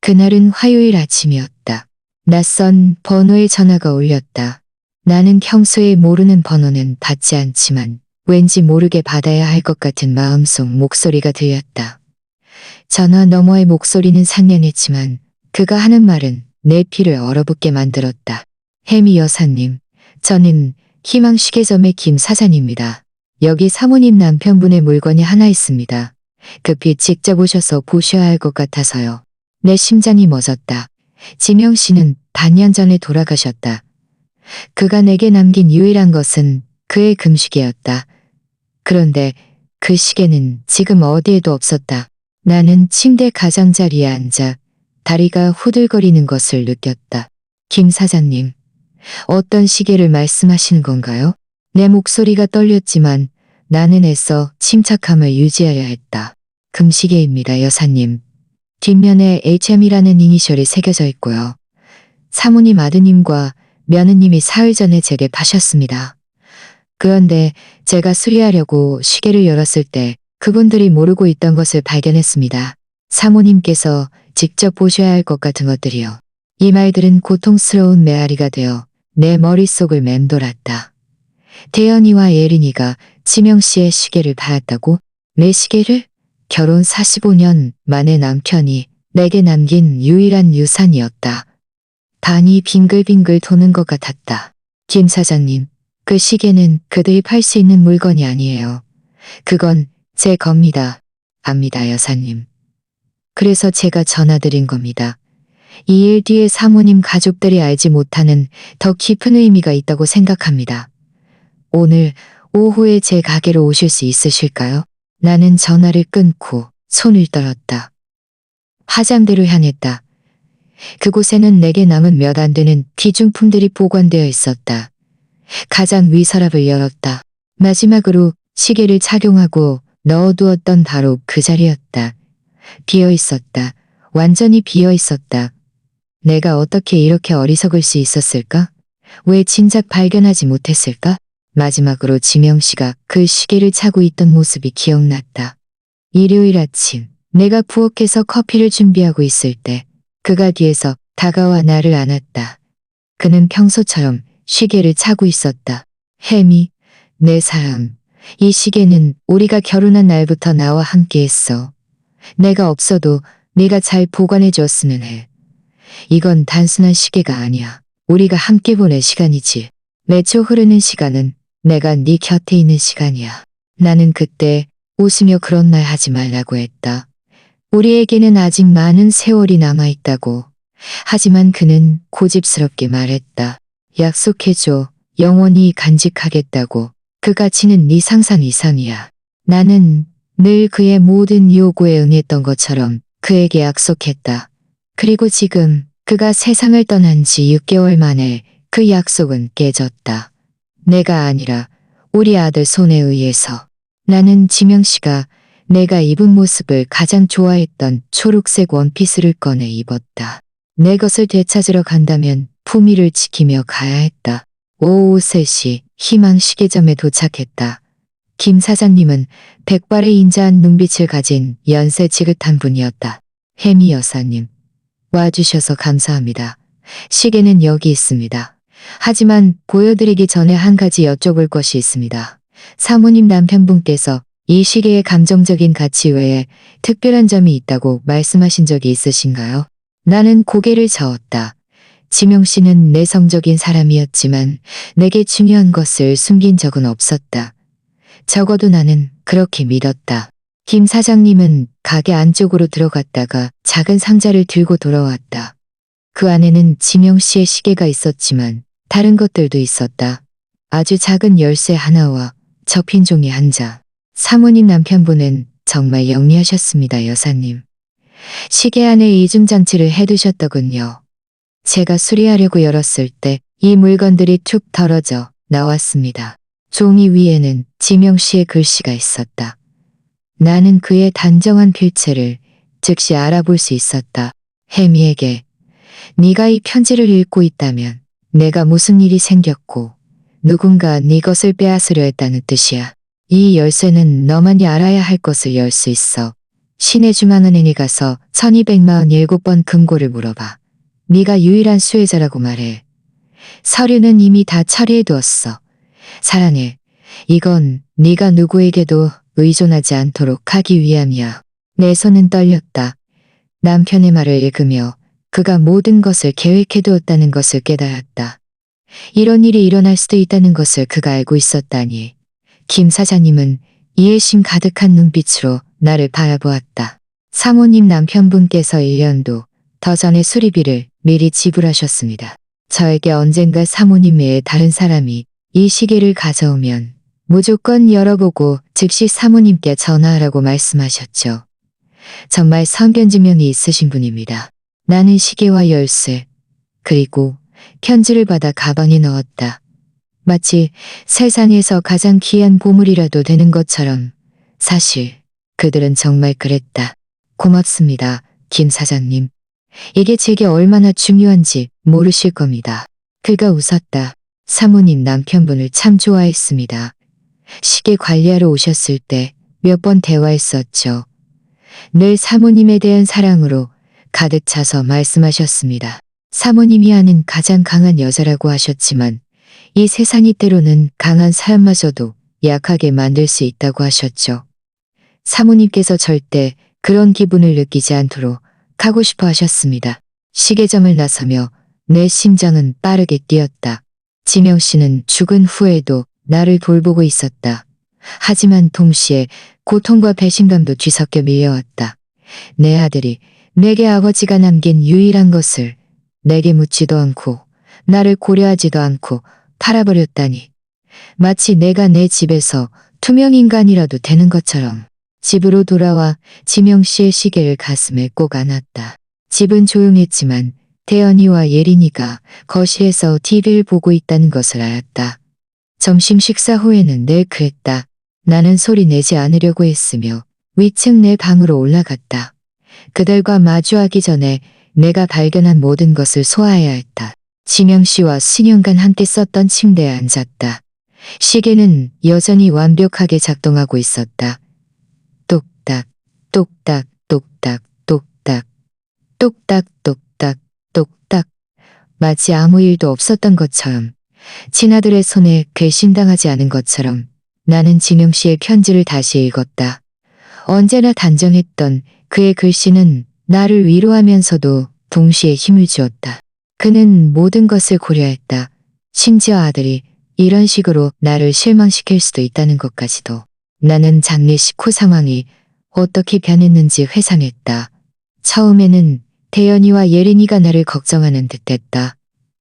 그날은 화요일 아침이었다. 낯선 번호의 전화가 울렸다. 나는 평소에 모르는 번호는 받지 않지만 왠지 모르게 받아야 할 것 같은 마음속 목소리가 들렸다. 전화 너머의 목소리는 상냥했지만 그가 하는 말은 내 피를 얼어붙게 만들었다. 혜미 여사님, 저는 희망시계점의 김 사장입니다. 여기 사모님 남편분의 물건이 하나 있습니다. 급히 직접 오셔서 보셔야 할 것 같아서요. 내 심장이 멎었다. 지명 씨는 반년 전에 돌아가셨다. 그가 내게 남긴 유일한 것은 그의 금시계였다. 그런데 그 시계는 지금 어디에도 없었다. 나는 침대 가장자리에 앉아 다리가 후들거리는 것을 느꼈다. 김 사장님, 어떤 시계를 말씀하시는 건가요? 내 목소리가 떨렸지만 나는 애써 침착함을 유지해야 했다. 금시계입니다, 여사님. 뒷면에 HM이라는 이니셜이 새겨져 있고요. 사모님 아드님과 며느님이 사흘 전에 제게 파셨습니다. 그런데 제가 수리하려고 시계를 열었을 때 그분들이 모르고 있던 것을 발견했습니다. 사모님께서 직접 보셔야 할 것 같은 것들이요. 이 말들은 고통스러운 메아리가 되어 내 머릿속을 맴돌았다. 태연이와 예린이가 지명 씨의 시계를 받았다고? 내 시계를? 결혼 45년 만에 남편이 내게 남긴 유일한 유산이었다. 반이 빙글빙글 도는 것 같았다. 김 사장님, 그 시계는 그들이 팔 수 있는 물건이 아니에요. 그건 제 겁니다. 압니다, 여사님. 그래서 제가 전화드린 겁니다. 이 일 뒤에 사모님 가족들이 알지 못하는 더 깊은 의미가 있다고 생각합니다. 오늘 오후에 제 가게로 오실 수 있으실까요? 나는 전화를 끊고 손을 떨었다. 화장대로 향했다. 그곳에는 내게 남은 몇 안 되는 귀중품들이 보관되어 있었다. 가장 위 서랍을 열었다. 마지막으로 시계를 착용하고 넣어두었던 바로 그 자리였다. 비어 있었다. 완전히 비어 있었다. 내가 어떻게 이렇게 어리석을 수 있었을까? 왜 진작 발견하지 못했을까? 마지막으로 지명 씨가 그 시계를 차고 있던 모습이 기억났다. 일요일 아침, 내가 부엌에서 커피를 준비하고 있을 때 그가 뒤에서 다가와 나를 안았다. 그는 평소처럼 시계를 차고 있었다. 혜미, 내 사랑, 이 시계는 우리가 결혼한 날부터 나와 함께 했어. 내가 없어도 네가 잘 보관해 줬으면 해. 이건 단순한 시계가 아니야. 우리가 함께 보낸 시간이지. 매초 흐르는 시간은 내가 네 곁에 있는 시간이야. 나는 그때 웃으며 그런 말 하지 말라고 했다. 우리에게는 아직 많은 세월이 남아있다고. 하지만 그는 고집스럽게 말했다. 약속해줘. 영원히 간직하겠다고. 그 가치는 네 상상 이상이야. 나는 늘 그의 모든 요구에 응했던 것처럼 그에게 약속했다. 그리고 지금 그가 세상을 떠난 지 6개월 만에 그 약속은 깨졌다. 내가 아니라 우리 아들 손에 의해서. 나는 지명 씨가 내가 입은 모습을 가장 좋아했던 초록색 원피스를 꺼내 입었다. 내 것을 되찾으러 간다면 품위를 지키며 가야 했다. 오후 3시 희망시계점에 도착했다. 김 사장님은 백발의 인자한 눈빛을 가진 연세 지긋한 분이었다. 혜미 여사님, 와주셔서 감사합니다. 시계는 여기 있습니다. 하지만 보여드리기 전에 한 가지 여쭤볼 것이 있습니다. 사모님 남편분께서 이 시계의 감정적인 가치 외에 특별한 점이 있다고 말씀하신 적이 있으신가요? 나는 고개를 저었다. 지명 씨는 내성적인 사람이었지만 내게 중요한 것을 숨긴 적은 없었다. 적어도 나는 그렇게 믿었다. 김 사장님은 가게 안쪽으로 들어갔다가 작은 상자를 들고 돌아왔다. 그 안에는 지명 씨의 시계가 있었지만 다른 것들도 있었다. 아주 작은 열쇠 하나와 접힌 종이 한 장. 사모님 남편분은 정말 영리하셨습니다, 여사님. 시계 안에 이중장치를 해두셨더군요. 제가 수리하려고 열었을 때 이 물건들이 툭 떨어져 나왔습니다. 종이 위에는 지명 씨의 글씨가 있었다. 나는 그의 단정한 필체를 즉시 알아볼 수 있었다. 혜미에게 네가 이 편지를 읽고 있다면 내가 무슨 일이 생겼고 누군가 네 것을 빼앗으려 했다는 뜻이야. 이 열쇠는 너만이 알아야 할 것을 열 수 있어. 시내중앙은행에 가서 1247번 금고를 물어봐. 네가 유일한 수혜자라고 말해. 서류는 이미 다 처리해두었어. 사랑해. 이건 네가 누구에게도 의존하지 않도록 하기 위함이야. 내 손은 떨렸다. 남편의 말을 읽으며 그가 모든 것을 계획해두었다는 것을 깨달았다. 이런 일이 일어날 수도 있다는 것을 그가 알고 있었다니. 김 사장님은 이해심 가득한 눈빛으로 나를 바라보았다. 사모님 남편분께서 1년도 더 전에 수리비를 미리 지불하셨습니다. 저에게 언젠가 사모님 외에 다른 사람이 이 시계를 가져오면 무조건 열어보고 즉시 사모님께 전화하라고 말씀하셨죠. 정말 성견지명이 있으신 분입니다. 나는 시계와 열쇠, 그리고 편지를 받아 가방에 넣었다. 마치 세상에서 가장 귀한 보물이라도 되는 것처럼. 사실 그들은 정말 그랬다. 고맙습니다, 김 사장님. 이게 제게 얼마나 중요한지 모르실 겁니다. 그가 웃었다. 사모님 남편분을 참 좋아했습니다. 시계 관리하러 오셨을 때 몇 번 대화했었죠. 늘 사모님에 대한 사랑으로 가득 차서 말씀하셨습니다. 사모님이 아는 가장 강한 여자라고 하셨지만 이 세상이 때로는 강한 사람마저도 약하게 만들 수 있다고 하셨죠. 사모님께서 절대 그런 기분을 느끼지 않도록 하고 싶어 하셨습니다. 시계점을 나서며 내 심장은 빠르게 뛰었다. 지명 씨는 죽은 후에도 나를 돌보고 있었다. 하지만 동시에 고통과 배신감도 뒤섞여 밀려왔다. 내 아들이 내게 아버지가 남긴 유일한 것을 내게 묻지도 않고 나를 고려하지도 않고 팔아버렸다니. 마치 내가 내 집에서 투명인간이라도 되는 것처럼. 집으로 돌아와 지명 씨의 시계를 가슴에 꼭 안았다. 집은 조용했지만 태연이와 예린이가 거실에서 TV를 보고 있다는 것을 알았다. 점심 식사 후에는 늘 그랬다. 나는 소리 내지 않으려고 했으며 위층 내 방으로 올라갔다. 그들과 마주하기 전에 내가 발견한 모든 것을 소화해야 했다. 지명 씨와 수년간 함께 썼던 침대에 앉았다. 시계는 여전히 완벽하게 작동하고 있었다. 똑딱, 똑딱, 똑딱, 똑딱, 똑딱, 똑딱, 똑딱. 마치 아무 일도 없었던 것처럼, 친아들의 손에 괘씸당하지 않은 것처럼 나는 지명 씨의 편지를 다시 읽었다. 언제나 단정했던 그의 글씨는 나를 위로하면서도 동시에 힘을 주었다. 그는 모든 것을 고려했다. 심지어 아들이 이런 식으로 나를 실망시킬 수도 있다는 것까지도. 나는 장례식 후 상황이 어떻게 변했는지 회상했다. 처음에는 태연이와 예린이가 나를 걱정하는 듯했다.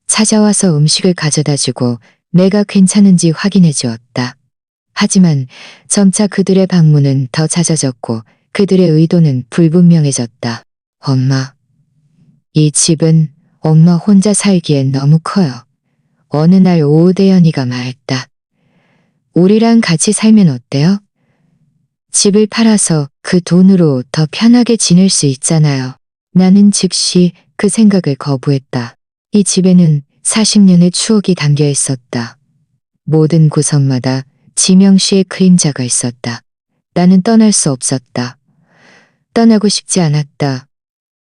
찾아와서 음식을 가져다주고 내가 괜찮은지 확인해 주었다. 하지만 점차 그들의 방문은 더 잦아졌고 그들의 의도는 불분명해졌다. 엄마. 이 집은 엄마 혼자 살기엔 너무 커요. 어느 날 오후 태연이가 말했다. 우리랑 같이 살면 어때요? 집을 팔아서 그 돈으로 더 편하게 지낼 수 있잖아요. 나는 즉시 그 생각을 거부했다. 이 집에는 40년의 추억이 담겨 있었다. 모든 구석마다 지명 씨의 그림자가 있었다. 나는 떠날 수 없었다. 떠나고 싶지 않았다.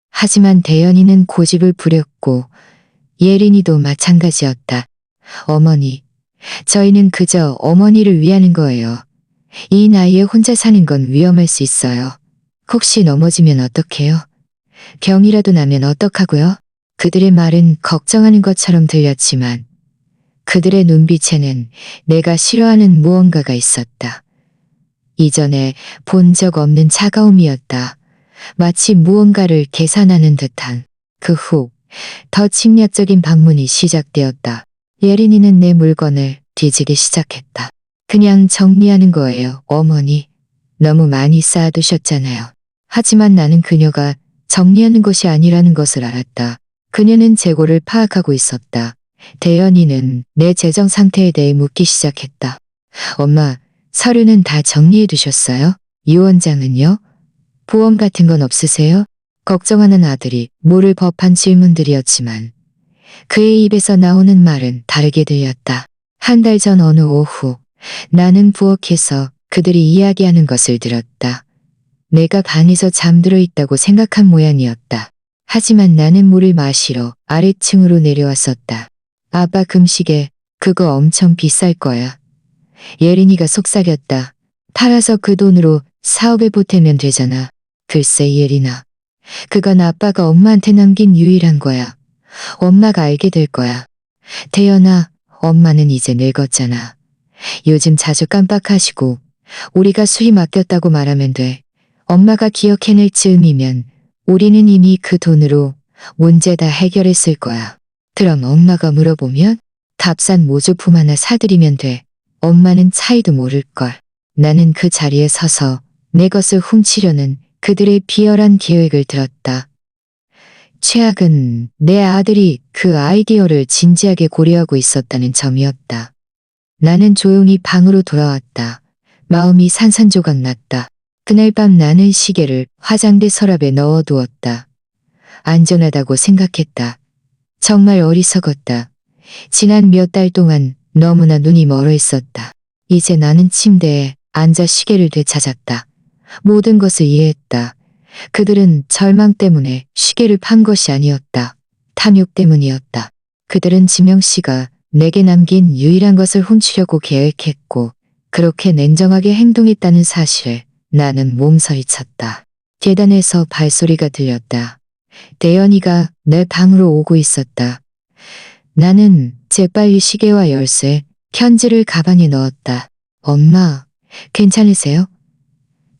하지만 대연이는 고집을 부렸고 예린이도 마찬가지였다. 어머니, 저희는 그저 어머니를 위하는 거예요. 이 나이에 혼자 사는 건 위험할 수 있어요. 혹시 넘어지면 어떡해요? 병이라도 나면 어떡하고요? 그들의 말은 걱정하는 것처럼 들렸지만 그들의 눈빛에는 내가 싫어하는 무언가가 있었다. 이전에 본 적 없는 차가움이었다. 마치 무언가를 계산하는 듯한. 그 후 더 침략적인 방문이 시작되었다. 예린이는 내 물건을 뒤지기 시작했다. 그냥 정리하는 거예요, 어머니. 너무 많이 쌓아두셨잖아요. 하지만 나는 그녀가 정리하는 것이 아니라는 것을 알았다. 그녀는 재고를 파악하고 있었다. 대연이는 내 재정 상태에 대해 묻기 시작했다. 엄마, 서류는 다 정리해 두셨어요? 유언장은요? 보험 같은 건 없으세요? 걱정하는 아들이 물을 법한 질문들이었지만 그의 입에서 나오는 말은 다르게 들렸다. 한 달 전 어느 오후 나는 부엌에서 그들이 이야기하는 것을 들었다. 내가 반에서 잠들어 있다고 생각한 모양이었다. 하지만 나는 물을 마시러 아래층으로 내려왔었다. 아빠 금시계 그거 엄청 비쌀 거야. 예린이가 속삭였다. 팔아서 그 돈으로 사업에 보태면 되잖아. 글쎄 예린아. 그건 아빠가 엄마한테 남긴 유일한 거야. 엄마가 알게 될 거야. 태연아, 엄마는 이제 늙었잖아. 요즘 자주 깜빡하시고 우리가 수리 맡겼다고 말하면 돼. 엄마가 기억해낼 즈음이면 우리는 이미 그 돈으로 문제 다 해결했을 거야. 그럼 엄마가 물어보면 값싼 모조품 하나 사드리면 돼. 엄마는 차이도 모를걸. 나는 그 자리에 서서 내 것을 훔치려는 그들의 비열한 계획을 들었다. 최악은 내 아들이 그 아이디어를 진지하게 고려하고 있었다는 점이었다. 나는 조용히 방으로 돌아왔다. 마음이 산산조각 났다. 그날 밤 나는 시계를 화장대 서랍에 넣어두었다. 안전하다고 생각했다. 정말 어리석었다. 지난 몇 달 동안 너무나 눈이 멀어 있었다. 이제 나는 침대에 앉아 시계를 되찾았다. 모든 것을 이해했다. 그들은 절망 때문에 시계를 판 것이 아니었다. 탐욕 때문이었다. 그들은 지명 씨가 내게 남긴 유일한 것을 훔치려고 계획했고 그렇게 냉정하게 행동했다는 사실에 나는 몸서리 쳤다. 계단에서 발소리가 들렸다. 대연이가 내 방으로 오고 있었다. 나는 재빨리 시계와 열쇠, 편지를 가방에 넣었다. 엄마, 괜찮으세요?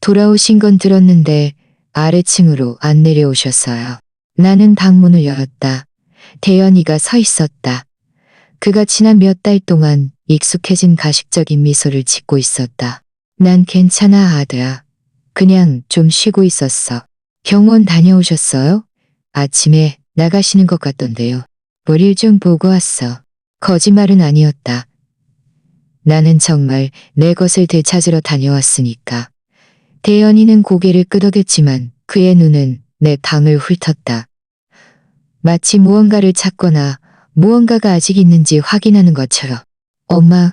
돌아오신 건 들었는데 아래층으로 안 내려오셨어요. 나는 방문을 열었다. 대연이가 서 있었다. 그가 지난 몇 달 동안 익숙해진 가식적인 미소를 짓고 있었다. 난 괜찮아 아들아. 그냥 좀 쉬고 있었어. 병원 다녀오셨어요? 아침에 나가시는 것 같던데요. 볼일 좀 보고 왔어. 거짓말은 아니었다. 나는 정말 내 것을 되찾으러 다녀왔으니까. 대연이는 고개를 끄덕였지만 그의 눈은 내 방을 훑었다. 마치 무언가를 찾거나 무언가가 아직 있는지 확인하는 것처럼. 엄마,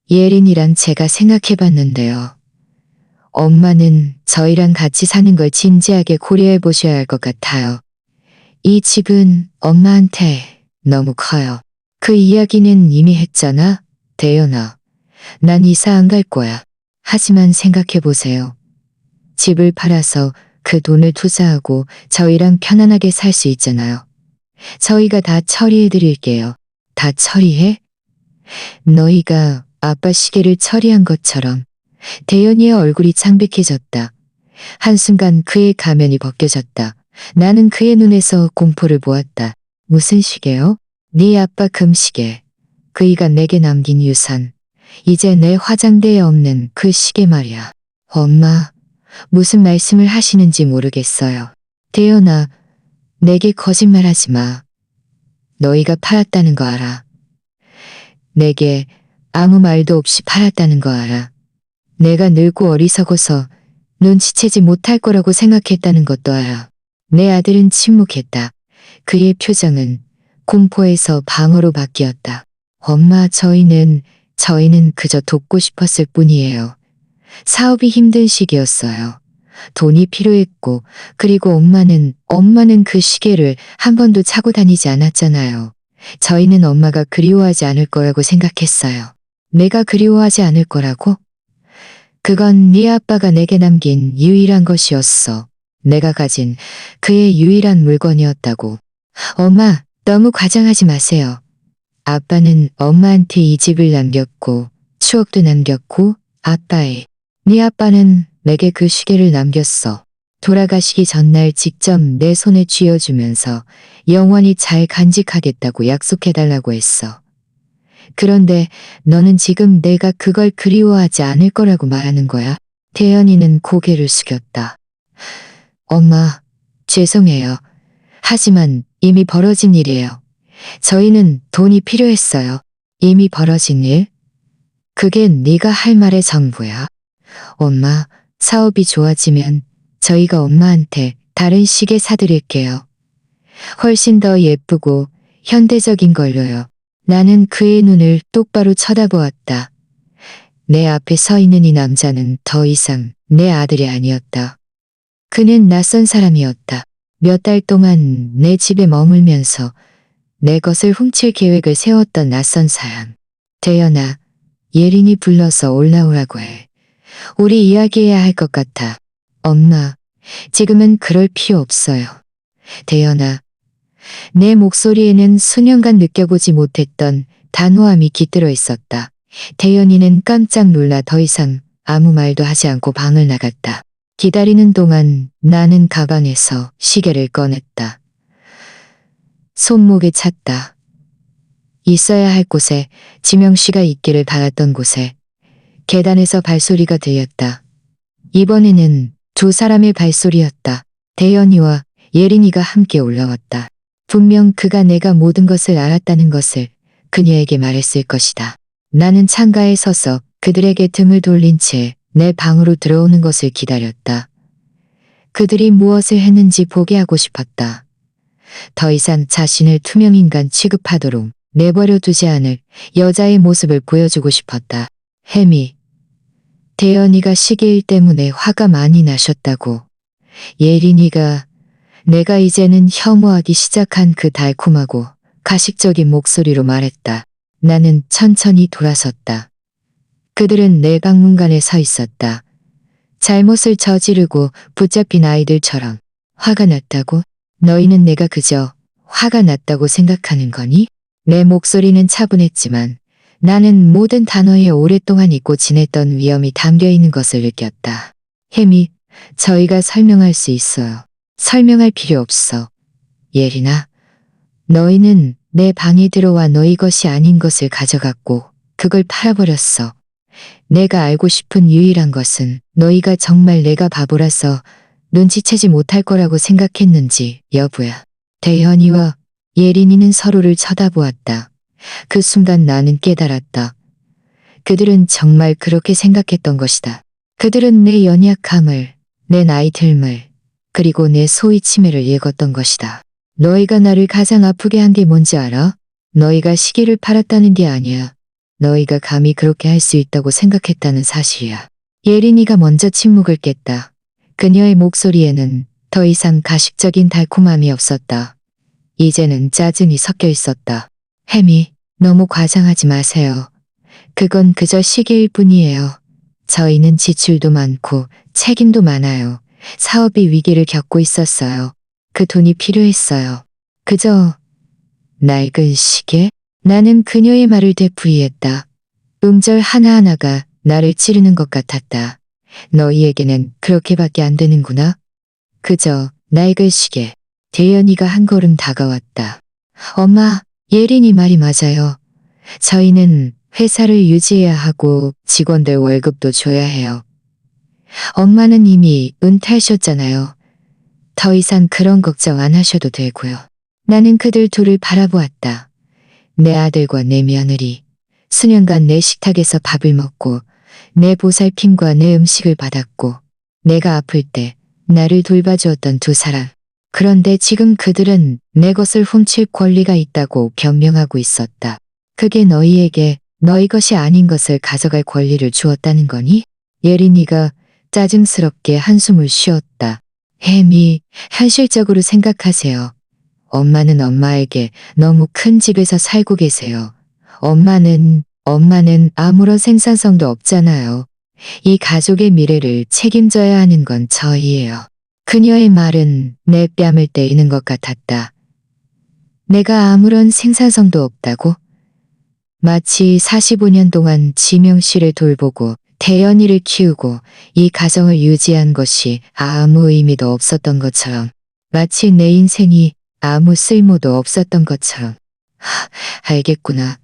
예린이랑 제가 생각해봤는데요. 엄마는 저희랑 같이 사는 걸 진지하게 고려해 보셔야 할 것 같아요. 이 집은 엄마한테 너무 커요. 그 이야기는 이미 했잖아, 대연아. 난 이사 안 갈 거야. 하지만 생각해보세요. 집을 팔아서 그 돈을 투자하고 저희랑 편안하게 살 수 있잖아요. 저희가 다 처리해 드릴게요. 다 처리해? 너희가 아빠 시계를 처리한 것처럼. 대연이의 얼굴이 창백해졌다. 한순간 그의 가면이 벗겨졌다. 나는 그의 눈에서 공포를 보았다. 무슨 시계요? 네 아빠 금시계. 그이가 내게 남긴 유산. 이제 내 화장대에 없는 그 시계 말이야. 엄마, 무슨 말씀을 하시는지 모르겠어요. 대연아, 내게 거짓말하지 마. 너희가 팔았다는 거 알아. 내게 아무 말도 없이 팔았다는 거 알아. 내가 늙고 어리석어서 눈치채지 못할 거라고 생각했다는 것도 알아. 내 아들은 침묵했다. 그의 표정은 공포에서 방어로 바뀌었다. 엄마, 저희는 그저 돕고 싶었을 뿐이에요. 사업이 힘든 시기였어요. 돈이 필요했고, 그리고 엄마는 그 시계를 한 번도 차고 다니지 않았잖아요. 저희는 엄마가 그리워하지 않을 거라고 생각했어요. 내가 그리워하지 않을 거라고? 그건 네 아빠가 내게 남긴 유일한 것이었어. 내가 가진 그의 유일한 물건이었다고. 엄마, 너무 과장하지 마세요. 아빠는 엄마한테 이 집을 남겼고 추억도 남겼고 네 아빠는 내게 그 시계를 남겼어. 돌아가시기 전날 직접 내 손에 쥐어주면서 영원히 잘 간직하겠다고 약속해달라고 했어. 그런데 너는 지금 내가 그걸 그리워하지 않을 거라고 말하는 거야? 태연이는 고개를 숙였다. 엄마, 죄송해요. 하지만 이미 벌어진 일이에요. 저희는 돈이 필요했어요. 이미 벌어진 일? 그게 네가 할 말의 전부야. 엄마, 사업이 좋아지면 저희가 엄마한테 다른 시계 사드릴게요. 훨씬 더 예쁘고 현대적인 걸로요. 나는 그의 눈을 똑바로 쳐다보았다. 내 앞에 서 있는 이 남자는 더 이상 내 아들이 아니었다. 그는 낯선 사람이었다. 몇 달 동안 내 집에 머물면서 내 것을 훔칠 계획을 세웠던 낯선 사람. 대연아, 예린이 불러서 올라오라고 해. 우리 이야기해야 할 것 같아. 엄마, 지금은 그럴 필요 없어요. 대연아, 내 목소리에는 수년간 느껴보지 못했던 단호함이 깃들어 있었다. 대연이는 깜짝 놀라 더 이상 아무 말도 하지 않고 방을 나갔다. 기다리는 동안 나는 가방에서 시계를 꺼냈다. 손목에 찼다. 있어야 할 곳에, 지명 씨가 있기를 바랐던 곳에 계단에서 발소리가 들렸다. 이번에는 두 사람의 발소리였다. 대연이와 예린이가 함께 올라왔다. 분명 그가 내가 모든 것을 알았다는 것을 그녀에게 말했을 것이다. 나는 창가에 서서 그들에게 등을 돌린 채 내 방으로 들어오는 것을 기다렸다. 그들이 무엇을 했는지 보게 하고 싶었다. 더 이상 자신을 투명인간 취급하도록 내버려 두지 않을 여자의 모습을 보여주고 싶었다. 혜미, 대연이가 시계일 때문에 화가 많이 나셨다고. 예린이가 내가 이제는 혐오하기 시작한 그 달콤하고 가식적인 목소리로 말했다. 나는 천천히 돌아섰다. 그들은 내 방문간에 서 있었다. 잘못을 저지르고 붙잡힌 아이들처럼. 화가 났다고? 너희는 내가 그저 화가 났다고 생각하는 거니? 내 목소리는 차분했지만 나는 모든 단어에 오랫동안 잊고 지냈던 위험이 담겨 있는 것을 느꼈다. 혜미, 저희가 설명할 수 있어요. 설명할 필요 없어. 예린아, 너희는 내 방에 들어와 너희 것이 아닌 것을 가져갔고 그걸 팔아버렸어. 내가 알고 싶은 유일한 것은 너희가 정말 내가 바보라서 눈치채지 못할 거라고 생각했는지 여부야. 대현이와 예린이는 서로를 쳐다보았다. 그 순간 나는 깨달았다. 그들은 정말 그렇게 생각했던 것이다. 그들은 내 연약함을, 내 나이 듦을, 그리고 내 소위 치매를 읽었던 것이다. 너희가 나를 가장 아프게 한 게 뭔지 알아? 너희가 시계를 팔았다는 게 아니야. 너희가 감히 그렇게 할 수 있다고 생각했다는 사실이야. 예린이가 먼저 침묵을 깼다. 그녀의 목소리에는 더 이상 가식적인 달콤함이 없었다. 이제는 짜증이 섞여 있었다. 혜미, 너무 과장하지 마세요. 그건 그저 시계일 뿐이에요. 저희는 지출도 많고 책임도 많아요. 사업이 위기를 겪고 있었어요. 그 돈이 필요했어요. 그저 낡은 시계? 나는 그녀의 말을 되풀이했다. 음절 하나하나가 나를 찌르는 것 같았다. 너희에게는 그렇게밖에 안 되는구나. 그저 낡은 시계. 대연이가 한 걸음 다가왔다. 엄마, 예린이 말이 맞아요. 저희는 회사를 유지해야 하고 직원들 월급도 줘야 해요. 엄마는 이미 은퇴하셨잖아요. 더 이상 그런 걱정 안 하셔도 되고요. 나는 그들 둘을 바라보았다. 내 아들과 내 며느리, 수년간 내 식탁에서 밥을 먹고 내 보살핌과 내 음식을 받았고 내가 아플 때 나를 돌봐주었던 두 사람. 그런데 지금 그들은 내 것을 훔칠 권리가 있다고 변명하고 있었다. 그게 너희에게 너희 것이 아닌 것을 가져갈 권리를 주었다는 거니? 예린이가 짜증스럽게 한숨을 쉬었다. 혜미, 현실적으로 생각하세요. 엄마는 엄마에게 너무 큰 집에서 살고 계세요. 엄마는 아무런 생산성도 없잖아요. 이 가족의 미래를 책임져야 하는 건 저희예요. 그녀의 말은 내 뺨을 때리는 것 같았다. 내가 아무런 생산성도 없다고? 마치 45년 동안 지명 씨를 돌보고 대연이를 키우고 이 가정을 유지한 것이 아무 의미도 없었던 것처럼, 마치 내 인생이 아무 쓸모도 없었던 것처럼. 알겠구나.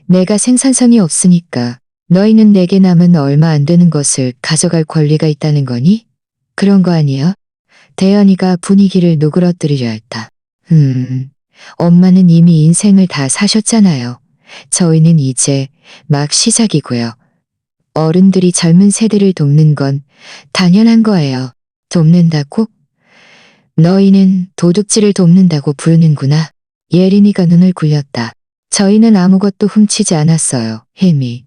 내가 생산성이 없으니까 너희는 내게 남은 얼마 안 되는 것을 가져갈 권리가 있다는 거니? 그런 거 아니야? 대연이가 분위기를 누그러뜨리려 했다. 엄마는 이미 인생을 다 사셨잖아요. 저희는 이제 막 시작이고요. 어른들이 젊은 세대를 돕는 건 당연한 거예요. 돕는다고? 너희는 도둑질을 돕는다고 부르는구나. 예린이가 눈을 굴렸다. 저희는 아무것도 훔치지 않았어요, 혜미.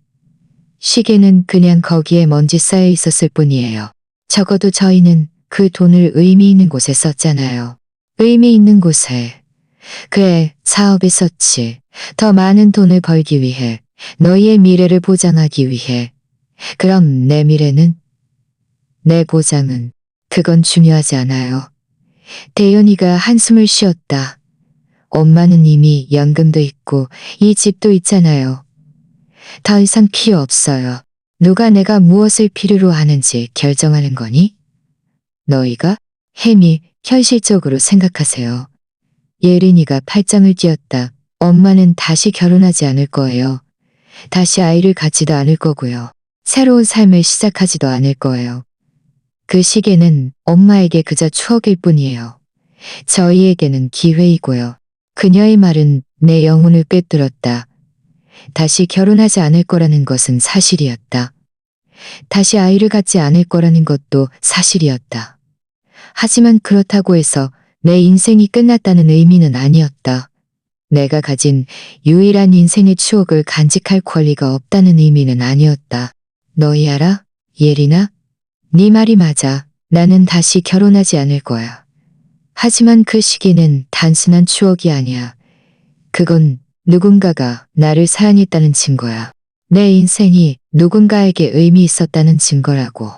시계는 그냥 거기에 먼지 쌓여 있었을 뿐이에요. 적어도 저희는 그 돈을 의미 있는 곳에 썼잖아요. 의미 있는 곳에. 그래, 사업에 썼지. 더 많은 돈을 벌기 위해. 너희의 미래를 보장하기 위해. 그럼 내 미래는? 내 보장은? 그건 중요하지 않아요. 대연이가 한숨을 쉬었다. 엄마는 이미 연금도 있고 이 집도 있잖아요. 더 이상 필요 없어요. 누가 내가 무엇을 필요로 하는지 결정하는 거니? 너희가? 햄이 현실적으로 생각하세요. 예린이가 팔짱을 뀌었다. 엄마는 다시 결혼하지 않을 거예요. 다시 아이를 갖지도 않을 거고요. 새로운 삶을 시작하지도 않을 거예요. 그 시계는 엄마에게 그저 추억일 뿐이에요. 저희에게는 기회이고요. 그녀의 말은 내 영혼을 꿰뚫었다. 다시 결혼하지 않을 거라는 것은 사실이었다. 다시 아이를 갖지 않을 거라는 것도 사실이었다. 하지만 그렇다고 해서 내 인생이 끝났다는 의미는 아니었다. 내가 가진 유일한 인생의 추억을 간직할 권리가 없다는 의미는 아니었다. 너희 알아? 예린아? 네 말이 맞아. 나는 다시 결혼하지 않을 거야. 하지만 그 시기는 단순한 추억이 아니야. 그건 누군가가 나를 사랑했다는 증거야. 내 인생이 누군가에게 의미 있었다는 증거라고.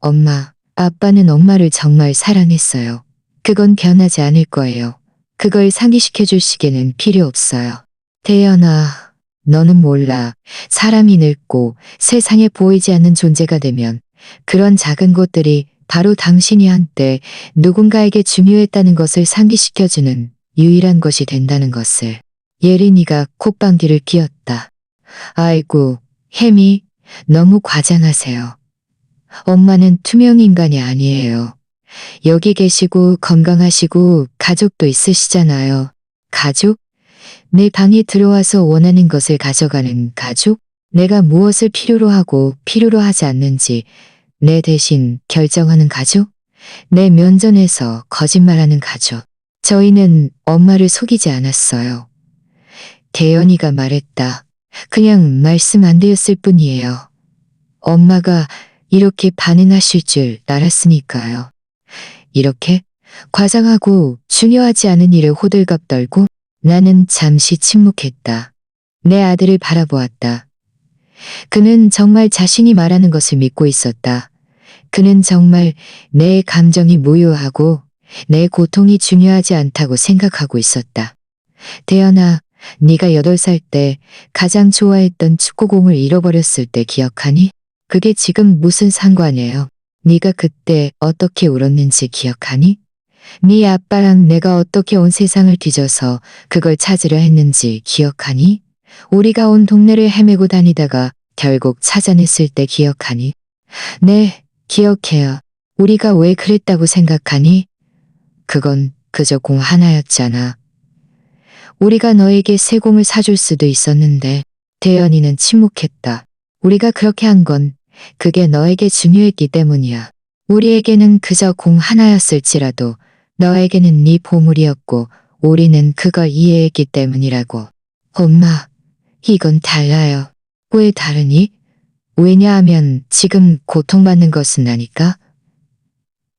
엄마, 아빠는 엄마를 정말 사랑했어요. 그건 변하지 않을 거예요. 그걸 상기시켜줄 시계는 필요 없어요. 태연아, 너는 몰라. 사람이 늙고 세상에 보이지 않는 존재가 되면 그런 작은 것들이 바로 당신이 한때 누군가에게 중요했다는 것을 상기시켜주는 유일한 것이 된다는 것을. 예린이가 콧방귀를 뀌었다. 아이고, 햄이 너무 과장하세요. 엄마는 투명 인간이 아니에요. 여기 계시고 건강하시고 가족도 있으시잖아요. 가족? 내 방에 들어와서 원하는 것을 가져가는 가족? 내가 무엇을 필요로 하고 필요로 하지 않는지 내 대신 결정하는 가족? 내 면전에서 거짓말하는 가족. 저희는 엄마를 속이지 않았어요. 대연이가 말했다. 그냥 말씀 안 되었을 뿐이에요. 엄마가 이렇게 반응하실 줄 알았으니까요. 이렇게 과장하고 중요하지 않은 일을 호들갑 떨고 나는 잠시 침묵했다. 내 아들을 바라보았다. 그는 정말 자신이 말하는 것을 믿고 있었다. 그는 정말 내 감정이 무효하고 내 고통이 중요하지 않다고 생각하고 있었다. 대연아, 네가 8살 때 가장 좋아했던 축구공을 잃어버렸을 때 기억하니? 그게 지금 무슨 상관이에요? 네가 그때 어떻게 울었는지 기억하니? 네 아빠랑 내가 어떻게 온 세상을 뒤져서 그걸 찾으려 했는지 기억하니? 우리가 온 동네를 헤매고 다니다가 결국 찾아냈을 때 기억하니? 네, 기억해요. 우리가 왜 그랬다고 생각하니? 그건 그저 공 하나였잖아. 우리가 너에게 새 공을 사줄 수도 있었는데. 대연이는 침묵했다. 우리가 그렇게 한 건 그게 너에게 중요했기 때문이야. 우리에게는 그저 공 하나였을지라도 너에게는 네 보물이었고 우리는 그걸 이해했기 때문이라고. 엄마, 이건 달라요. 왜 다르니? 왜냐하면 지금 고통받는 것은 나니까.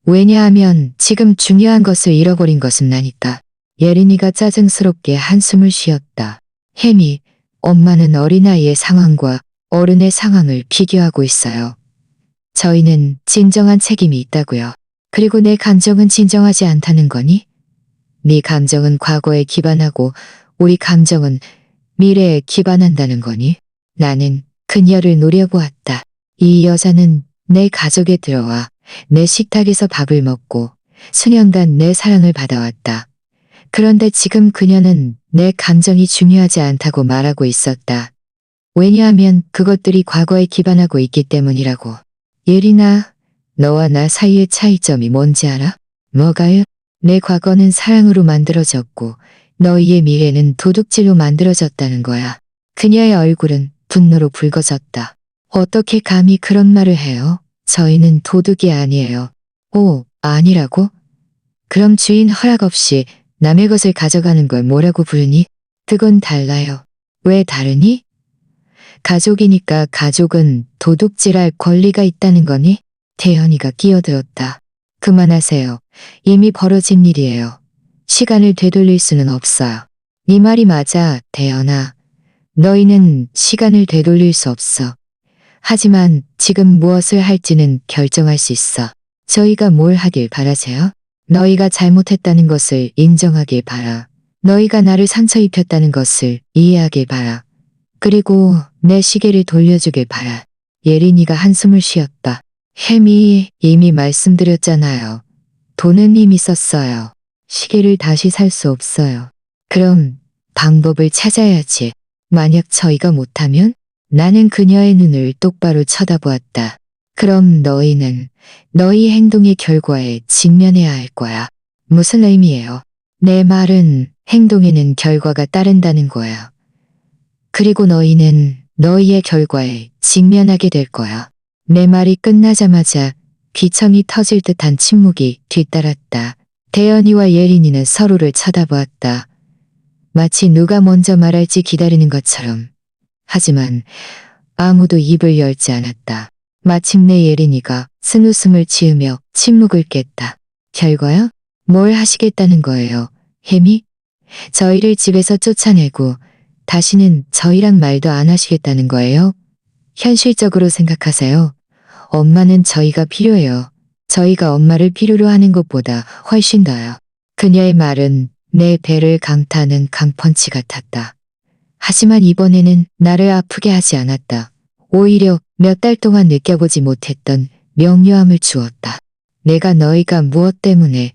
왜냐하면 지금 중요한 것을 잃어버린 것은 나니까. 예린이가 짜증스럽게 한숨을 쉬었다. 햄이, 엄마는 어린아이의 상황과 어른의 상황을 비교하고 있어요. 저희는 진정한 책임이 있다고요. 그리고 내 감정은 진정하지 않다는 거니? 네 감정은 과거에 기반하고 우리 감정은 미래에 기반한다는 거니? 나는 그녀를 노려보았다. 이 여자는 내 가족에 들어와 내 식탁에서 밥을 먹고 수년간 내 사랑을 받아왔다. 그런데 지금 그녀는 내 감정이 중요하지 않다고 말하고 있었다. 왜냐하면 그것들이 과거에 기반하고 있기 때문이라고. 예린아, 너와 나 사이의 차이점이 뭔지 알아? 뭐가요? 내 과거는 사랑으로 만들어졌고 너희의 미래는 도둑질로 만들어졌다는 거야. 그녀의 얼굴은 분노로 붉어졌다. 어떻게 감히 그런 말을 해요? 저희는 도둑이 아니에요. 오, 아니라고? 그럼 주인 허락 없이 남의 것을 가져가는 걸 뭐라고 부르니? 그건 달라요. 왜 다르니? 가족이니까 가족은 도둑질할 권리가 있다는 거니? 태연이가 끼어들었다. 그만하세요. 이미 벌어진 일이에요. 시간을 되돌릴 수는 없어요. 네 말이 맞아, 대연아. 너희는 시간을 되돌릴 수 없어. 하지만 지금 무엇을 할지는 결정할 수 있어. 저희가 뭘 하길 바라세요? 너희가 잘못했다는 것을 인정하길 바라. 너희가 나를 상처 입혔다는 것을 이해하길 바라. 그리고 내 시계를 돌려주길 바라. 예린이가 한숨을 쉬었다. 햄이 이미 말씀드렸잖아요. 돈은 이미 썼어요. 시계를 다시 살 수 없어요. 그럼 방법을 찾아야지. 만약 저희가 못하면? 나는 그녀의 눈을 똑바로 쳐다보았다. 그럼 너희는 너희 행동의 결과에 직면해야 할 거야. 무슨 의미예요? 내 말은 행동에는 결과가 따른다는 거야. 그리고 너희는 너희의 결과에 직면하게 될 거야. 내 말이 끝나자마자 귀청이 터질 듯한 침묵이 뒤따랐다. 대연이와 예린이는 서로를 쳐다보았다. 마치 누가 먼저 말할지 기다리는 것처럼. 하지만 아무도 입을 열지 않았다. 마침내 예린이가 쓴웃음을 지으며 침묵을 깼다. 결과요? 뭘 하시겠다는 거예요? 햄이? 저희를 집에서 쫓아내고 다시는 저희랑 말도 안 하시겠다는 거예요? 현실적으로 생각하세요. 엄마는 저희가 필요해요. 저희가 엄마를 필요로 하는 것보다 훨씬 더요. 그녀의 말은 내 배를 강타하는 강펀치 같았다. 하지만 이번에는 나를 아프게 하지 않았다. 오히려 몇 달 동안 느껴보지 못했던 명료함을 주었다. 내가 너희가 무엇 때문에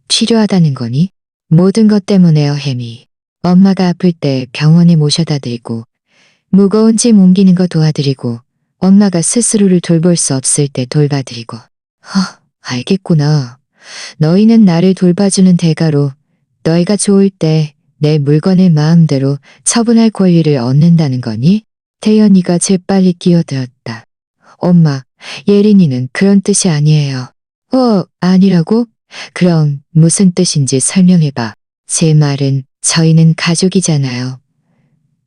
필요하다는 거니? 모든 것 때문에요, 햄이. 엄마가 아플 때 병원에 모셔다 드리고, 무거운 짐 옮기는 거 도와드리고, 엄마가 스스로를 돌볼 수 없을 때 돌봐드리고. 알겠구나. 너희는 나를 돌봐주는 대가로 너희가 좋을 때 내 물건을 마음대로 처분할 권리를 얻는다는 거니? 태연이가 재빨리 끼어들었다. 엄마, 예린이는 그런 뜻이 아니에요. 아니라고? 그럼 무슨 뜻인지 설명해봐. 제 말은 저희는 가족이잖아요.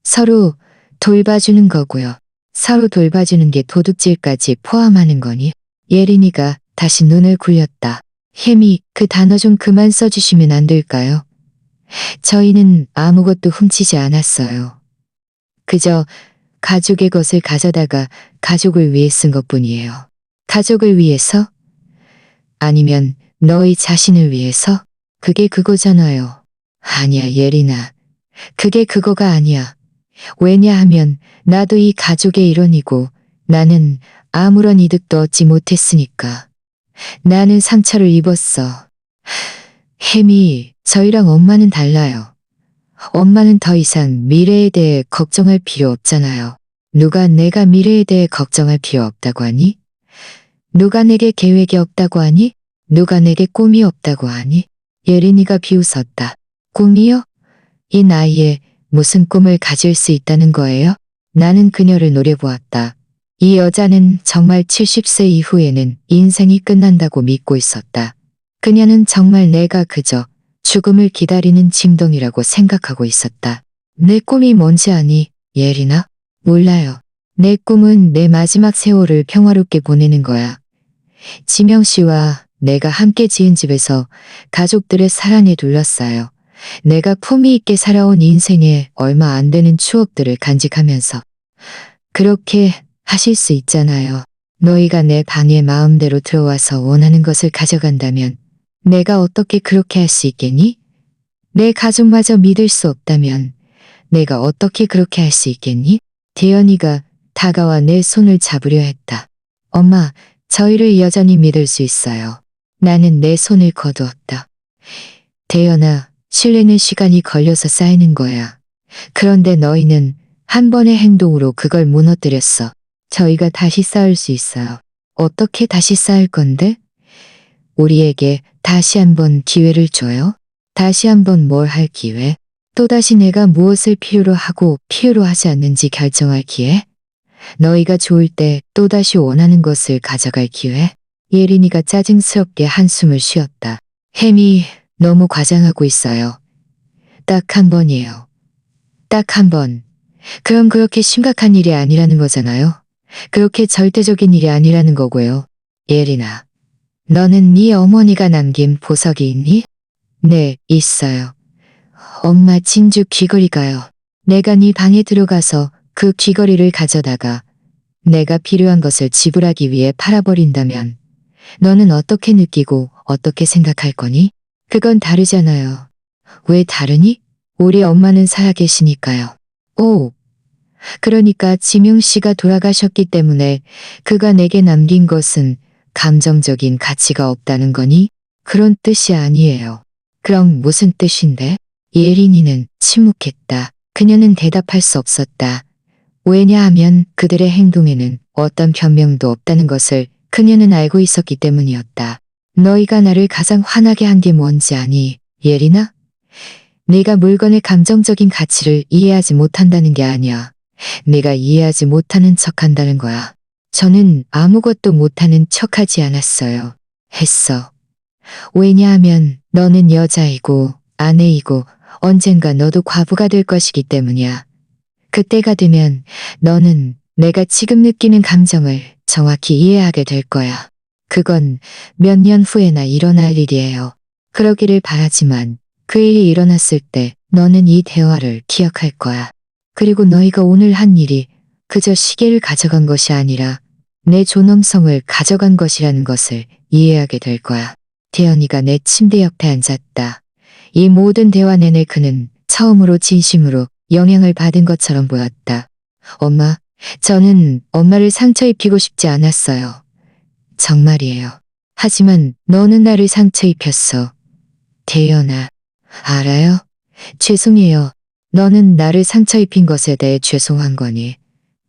서로 돌봐주는 거고요. 서로 돌봐주는 게 도둑질까지 포함하는 거니? 예린이가 다시 눈을 굴렸다. 햄이 그 단어 좀 그만 써주시면 안 될까요? 저희는 아무것도 훔치지 않았어요. 그저 가족의 것을 가져다가 가족을 위해 쓴 것뿐이에요. 가족을 위해서? 아니면 너희 자신을 위해서? 그게 그거잖아요. 아니야, 예린아. 그게 그거가 아니야. 왜냐하면 나도 이 가족의 일원이고 나는 아무런 이득도 얻지 못했으니까. 나는 상처를 입었어. 햄이, 저희랑 엄마는 달라요. 엄마는 더 이상 미래에 대해 걱정할 필요 없잖아요. 누가 내가 미래에 대해 걱정할 필요 없다고 하니? 누가 내게 계획이 없다고 하니? 누가 내게 꿈이 없다고 하니? 예린이가 비웃었다. 꿈이요? 이 나이에 무슨 꿈을 가질 수 있다는 거예요? 나는 그녀를 노려보았다. 이 여자는 정말 70세 이후에는 인생이 끝난다고 믿고 있었다. 그녀는 정말 내가 그저 죽음을 기다리는 짐덩이라고 생각하고 있었다. 내 꿈이 뭔지 아니, 예린아? 몰라요. 내 꿈은 내 마지막 세월을 평화롭게 보내는 거야. 지명 씨와 내가 함께 지은 집에서 가족들의 사랑에 둘러싸여 내가 품위 있게 살아온 인생에 얼마 안 되는 추억들을 간직하면서 그렇게 하실 수 있잖아요. 너희가 내 방에 마음대로 들어와서 원하는 것을 가져간다면 내가 어떻게 그렇게 할 수 있겠니? 내 가족마저 믿을 수 없다면 내가 어떻게 그렇게 할 수 있겠니? 대연이가 다가와 내 손을 잡으려 했다. 엄마, 저희를 여전히 믿을 수 있어요. 나는 내 손을 거두었다. 대연아, 신뢰는 시간이 걸려서 쌓이는 거야. 그런데 너희는 한 번의 행동으로 그걸 무너뜨렸어. 저희가 다시 쌓을 수 있어요. 어떻게 다시 쌓을 건데? 우리에게 다시 한번 기회를 줘요? 다시 한번 뭘 할 기회? 또다시 내가 무엇을 필요로 하고 필요로 하지 않는지 결정할 기회? 너희가 좋을 때 또다시 원하는 것을 가져갈 기회? 예린이가 짜증스럽게 한숨을 쉬었다. 햄이 너무 과장하고 있어요. 딱 한 번이에요. 딱 한 번. 그럼 그렇게 심각한 일이 아니라는 거잖아요. 그렇게 절대적인 일이 아니라는 거고요. 예린아, 너는 네 어머니가 남긴 보석이 있니? 네, 있어요. 엄마 진주 귀걸이가요. 내가 네 방에 들어가서 그 귀걸이를 가져다가 내가 필요한 것을 지불하기 위해 팔아버린다면 너는 어떻게 느끼고 어떻게 생각할 거니? 그건 다르잖아요. 왜 다르니? 우리 엄마는 살아계시니까요. 오, 그러니까 지명 씨가 돌아가셨기 때문에 그가 내게 남긴 것은 감정적인 가치가 없다는 거니? 그런 뜻이 아니에요. 그럼 무슨 뜻인데? 예린이는 침묵했다. 그녀는 대답할 수 없었다. 왜냐하면 그들의 행동에는 어떤 변명도 없다는 것을 그녀는 알고 있었기 때문이었다. 너희가 나를 가장 화나게 한 게 뭔지 아니, 예린아? 네가 물건의 감정적인 가치를 이해하지 못한다는 게 아니야. 네가 이해하지 못하는 척한다는 거야. 저는 아무것도 못하는 척하지 않았어요. 했어. 왜냐하면 너는 여자이고 아내이고 언젠가 너도 과부가 될 것이기 때문이야. 그때가 되면 너는 내가 지금 느끼는 감정을 정확히 이해하게 될 거야. 그건 몇 년 후에나 일어날 일이에요. 그러기를 바라지만 그 일이 일어났을 때 너는 이 대화를 기억할 거야. 그리고 너희가 오늘 한 일이 그저 시계를 가져간 것이 아니라 내 존엄성을 가져간 것이라는 것을 이해하게 될 거야. 태연이가 내 침대 옆에 앉았다. 이 모든 대화 내내 그는 처음으로 진심으로 영향을 받은 것처럼 보였다. 엄마, 저는 엄마를 상처 입히고 싶지 않았어요. 정말이에요. 하지만 너는 나를 상처 입혔어. 태연아, 알아요? 죄송해요. 너는 나를 상처 입힌 것에 대해 죄송한 거니?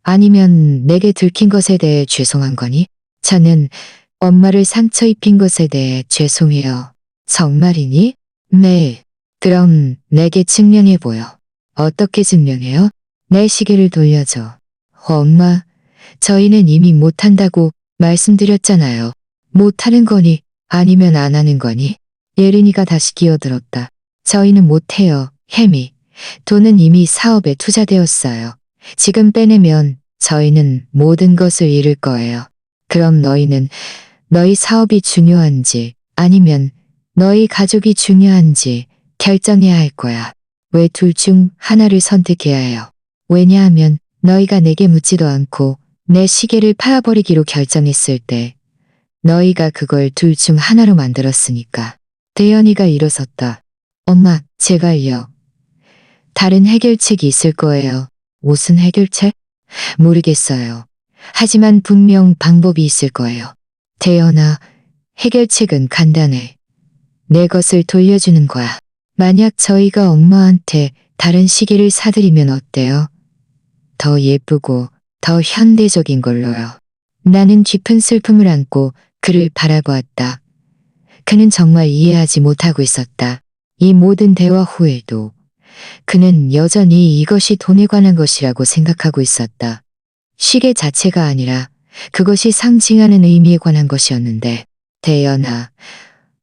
아니면 내게 들킨 것에 대해 죄송한 거니? 저는 엄마를 상처 입힌 것에 대해 죄송해요. 정말이니? 네. 그럼 내게 증명해 보여. 어떻게 증명해요? 내 시계를 돌려줘. 엄마, 저희는 이미 못한다고 말씀드렸잖아요. 못하는 거니? 아니면 안 하는 거니? 예린이가 다시 끼어들었다. 저희는 못해요, 혜미. 돈은 이미 사업에 투자되었어요. 지금 빼내면 저희는 모든 것을 잃을 거예요. 그럼 너희는 너희 사업이 중요한지 아니면 너희 가족이 중요한지 결정해야 할 거야. 왜 둘 중 하나를 선택해야 해요? 왜냐하면 너희가 내게 묻지도 않고 내 시계를 팔아버리기로 결정했을 때 너희가 그걸 둘 중 하나로 만들었으니까. 대연이가 일어섰다. 엄마, 제발요. 다른 해결책이 있을 거예요. 무슨 해결책? 모르겠어요. 하지만 분명 방법이 있을 거예요. 대연아, 해결책은 간단해. 내 것을 돌려주는 거야. 만약 저희가 엄마한테 다른 시계를 사드리면 어때요? 더 예쁘고 더 현대적인 걸로요. 나는 깊은 슬픔을 안고 그를 바라보았다. 그는 정말 이해하지 못하고 있었다. 이 모든 대화 후에도 그는 여전히 이것이 돈에 관한 것이라고 생각하고 있었다. 시계 자체가 아니라 그것이 상징하는 의미에 관한 것이었는데, 대연아,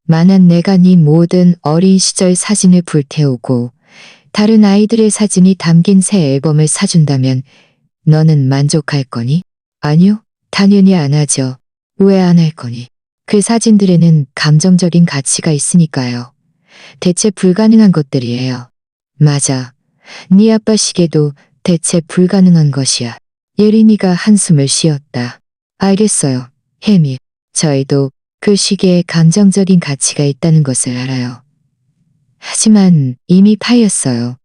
만약 내가 네 모든 어린 시절 사진을 불태우고 다른 아이들의 사진이 담긴 새 앨범을 사준다면 너는 만족할 거니? 아니요, 당연히 안 하죠. 왜 안 할 거니? 그 사진들에는 감정적인 가치가 있으니까요. 대체 불가능한 것들이에요. 맞아. 네 아빠 시계도 대체 불가능한 것이야. 예린이가 한숨을 쉬었다. 알겠어요, 혜미. 저희도 그 시계에 감정적인 가치가 있다는 것을 알아요. 하지만 이미 파였어요.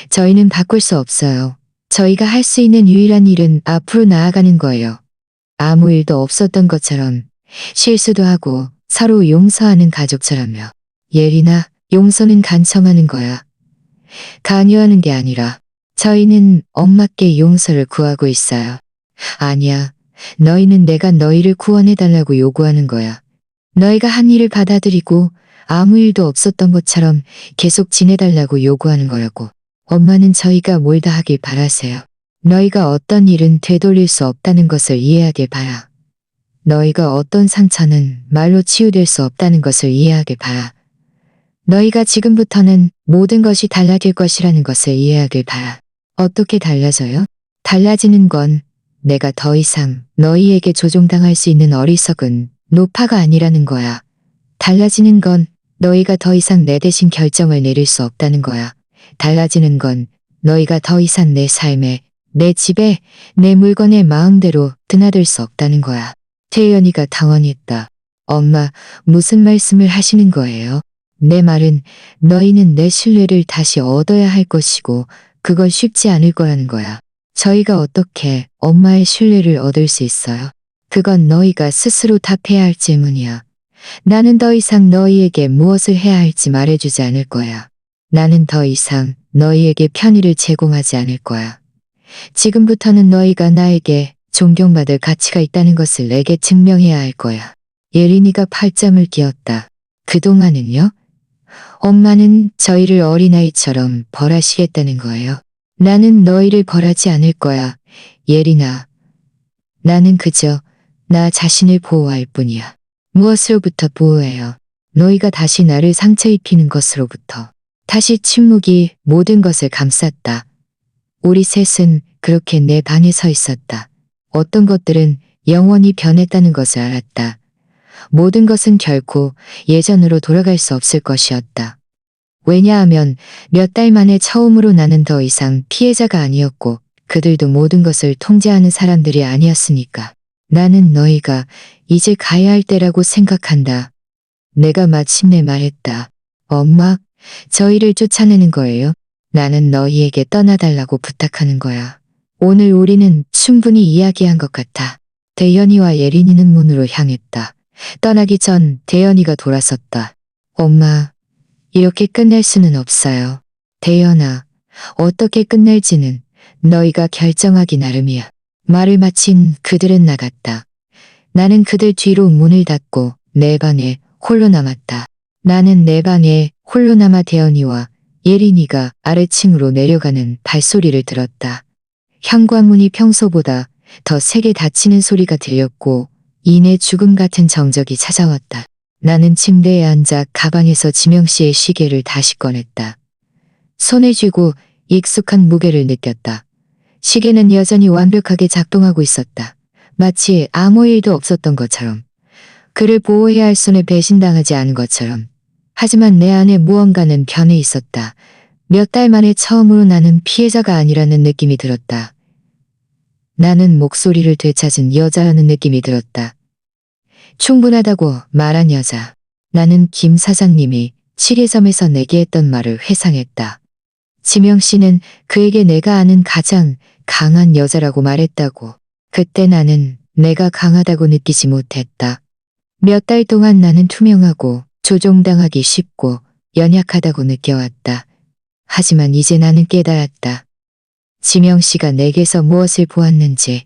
저희는 바꿀 수 없어요. 저희가 할 수 있는 유일한 일은 앞으로 나아가는 거예요. 아무 일도 없었던 것처럼 실수도 하고 서로 용서하는 가족처럼요. 예린아, 용서는 간청하는 거야. 강요하는 게 아니라 저희는 엄마께 용서를 구하고 있어요. 아니야. 너희는 내가 너희를 구원해달라고 요구하는 거야. 너희가 한 일을 받아들이고 아무 일도 없었던 것처럼 계속 지내달라고 요구하는 거라고. 엄마는 저희가 뭘 다 하길 바라세요. 너희가 어떤 일은 되돌릴 수 없다는 것을 이해하길 바라. 너희가 어떤 상처는 말로 치유될 수 없다는 것을 이해하길 바라. 너희가 지금부터는 모든 것이 달라질 것이라는 것을 이해하길 바라. 어떻게 달라져요? 달라지는 건 내가 더 이상 너희에게 조종당할 수 있는 어리석은 노파가 아니라는 거야. 달라지는 건 너희가 더 이상 내 대신 결정을 내릴 수 없다는 거야. 달라지는 건 너희가 더 이상 내 삶에, 내 집에, 내 물건에 마음대로 드나들 수 없다는 거야. 태연이가 당황했다. 엄마, 무슨 말씀을 하시는 거예요? 내 말은 너희는 내 신뢰를 다시 얻어야 할 것이고 그건 쉽지 않을 거라는 거야. 저희가 어떻게 엄마의 신뢰를 얻을 수 있어요? 그건 너희가 스스로 답해야 할 질문이야. 나는 더 이상 너희에게 무엇을 해야 할지 말해주지 않을 거야. 나는 더 이상 너희에게 편의를 제공하지 않을 거야. 지금부터는 너희가 나에게 존경받을 가치가 있다는 것을 내게 증명해야 할 거야. 예린이가 팔짱을 끼었다. 그동안은요? 엄마는 저희를 어린아이처럼 벌하시겠다는 거예요. 나는 너희를 벌하지 않을 거야. 예린아. 나는 그저 나 자신을 보호할 뿐이야. 무엇으로부터 보호해요? 너희가 다시 나를 상처 입히는 것으로부터. 다시 침묵이 모든 것을 감쌌다. 우리 셋은 그렇게 내 방에 서 있었다. 어떤 것들은 영원히 변했다는 것을 알았다. 모든 것은 결코 예전으로 돌아갈 수 없을 것이었다. 왜냐하면 몇 달 만에 처음으로 나는 더 이상 피해자가 아니었고 그들도 모든 것을 통제하는 사람들이 아니었으니까. 나는 너희가 이제 가야 할 때라고 생각한다. 내가 마침내 말했다. 엄마, 저희를 쫓아내는 거예요? 나는 너희에게 떠나달라고 부탁하는 거야. 오늘 우리는 충분히 이야기한 것 같아. 대연이와 예린이는 문으로 향했다. 떠나기 전 대연이가 돌아섰다. 엄마, 이렇게 끝낼 수는 없어요. 대연아, 어떻게 끝낼지는 너희가 결정하기 나름이야. 말을 마친 그들은 나갔다. 나는 그들 뒤로 문을 닫고 내 방에 홀로 남았다. 나는 내 방에 홀로 남아 대연이와 예린이가 아래층으로 내려가는 발소리를 들었다. 현관문이 평소보다 더 세게 닫히는 소리가 들렸고 이내 죽음 같은 정적이 찾아왔다. 나는 침대에 앉아 가방에서 지명 씨의 시계를 다시 꺼냈다. 손에 쥐고 익숙한 무게를 느꼈다. 시계는 여전히 완벽하게 작동하고 있었다. 마치 아무 일도 없었던 것처럼. 그를 보호해야 할 손에 배신당하지 않은 것처럼. 하지만 내 안에 무언가는 변해 있었다. 몇 달 만에 처음으로 나는 피해자가 아니라는 느낌이 들었다. 나는 목소리를 되찾은 여자라는 느낌이 들었다. 충분하다고 말한 여자. 나는 김 사장님이 시계점에서 내게 했던 말을 회상했다. 지명 씨는 그에게 내가 아는 가장 강한 여자라고 말했다고. 그때 나는 내가 강하다고 느끼지 못했다. 몇 달 동안 나는 투명하고 조종당하기 쉽고 연약하다고 느껴왔다. 하지만 이제 나는 깨달았다. 지명 씨가 내게서 무엇을 보았는지.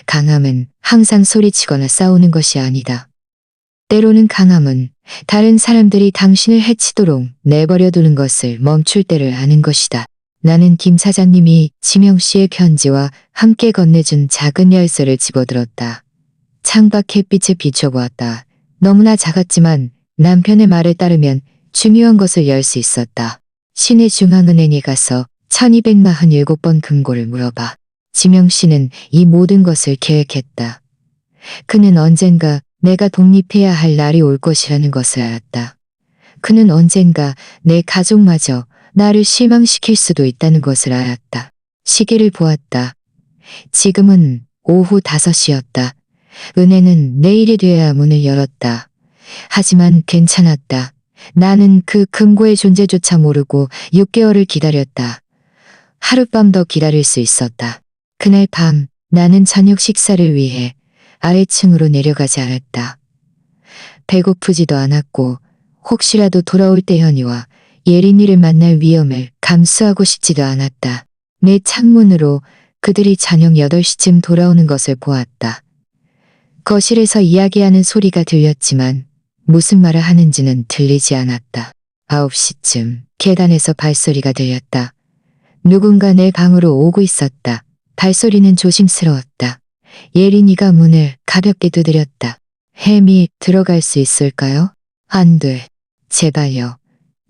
강함은 항상 소리치거나 싸우는 것이 아니다. 때로는 강함은 다른 사람들이 당신을 해치도록 내버려 두는 것을 멈출 때를 아는 것이다. 나는 김 사장님이 지명 씨의 편지와 함께 건네준 작은 열쇠를 집어들었다. 창밖 햇빛에 비춰보았다. 너무나 작았지만 남편의 말에 따르면 중요한 것을 열 수 있었다. 시내 중앙은행에 가서 1247번 금고를 물어봐. 지명 씨는 이 모든 것을 계획했다. 그는 언젠가 내가 독립해야 할 날이 올 것이라는 것을 알았다. 그는 언젠가 내 가족마저 나를 실망시킬 수도 있다는 것을 알았다. 시계를 보았다. 지금은 오후 5시였다. 은혜는 내일이 돼야 문을 열었다. 하지만 괜찮았다. 나는 그 금고의 존재조차 모르고 6개월을 기다렸다. 하룻밤 더 기다릴 수 있었다. 그날 밤 나는 저녁 식사를 위해 아래층으로 내려가지 않았다. 배고프지도 않았고 혹시라도 돌아올 때 현이와 예린이를 만날 위험을 감수하고 싶지도 않았다. 내 창문으로 그들이 저녁 8시쯤 돌아오는 것을 보았다. 거실에서 이야기하는 소리가 들렸지만 무슨 말을 하는지는 들리지 않았다. 9시쯤 계단에서 발소리가 들렸다. 누군가 내 방으로 오고 있었다. 발소리는 조심스러웠다. 예린이가 문을 가볍게 두드렸다. 햄이 들어갈 수 있을까요? 안 돼. 제발요.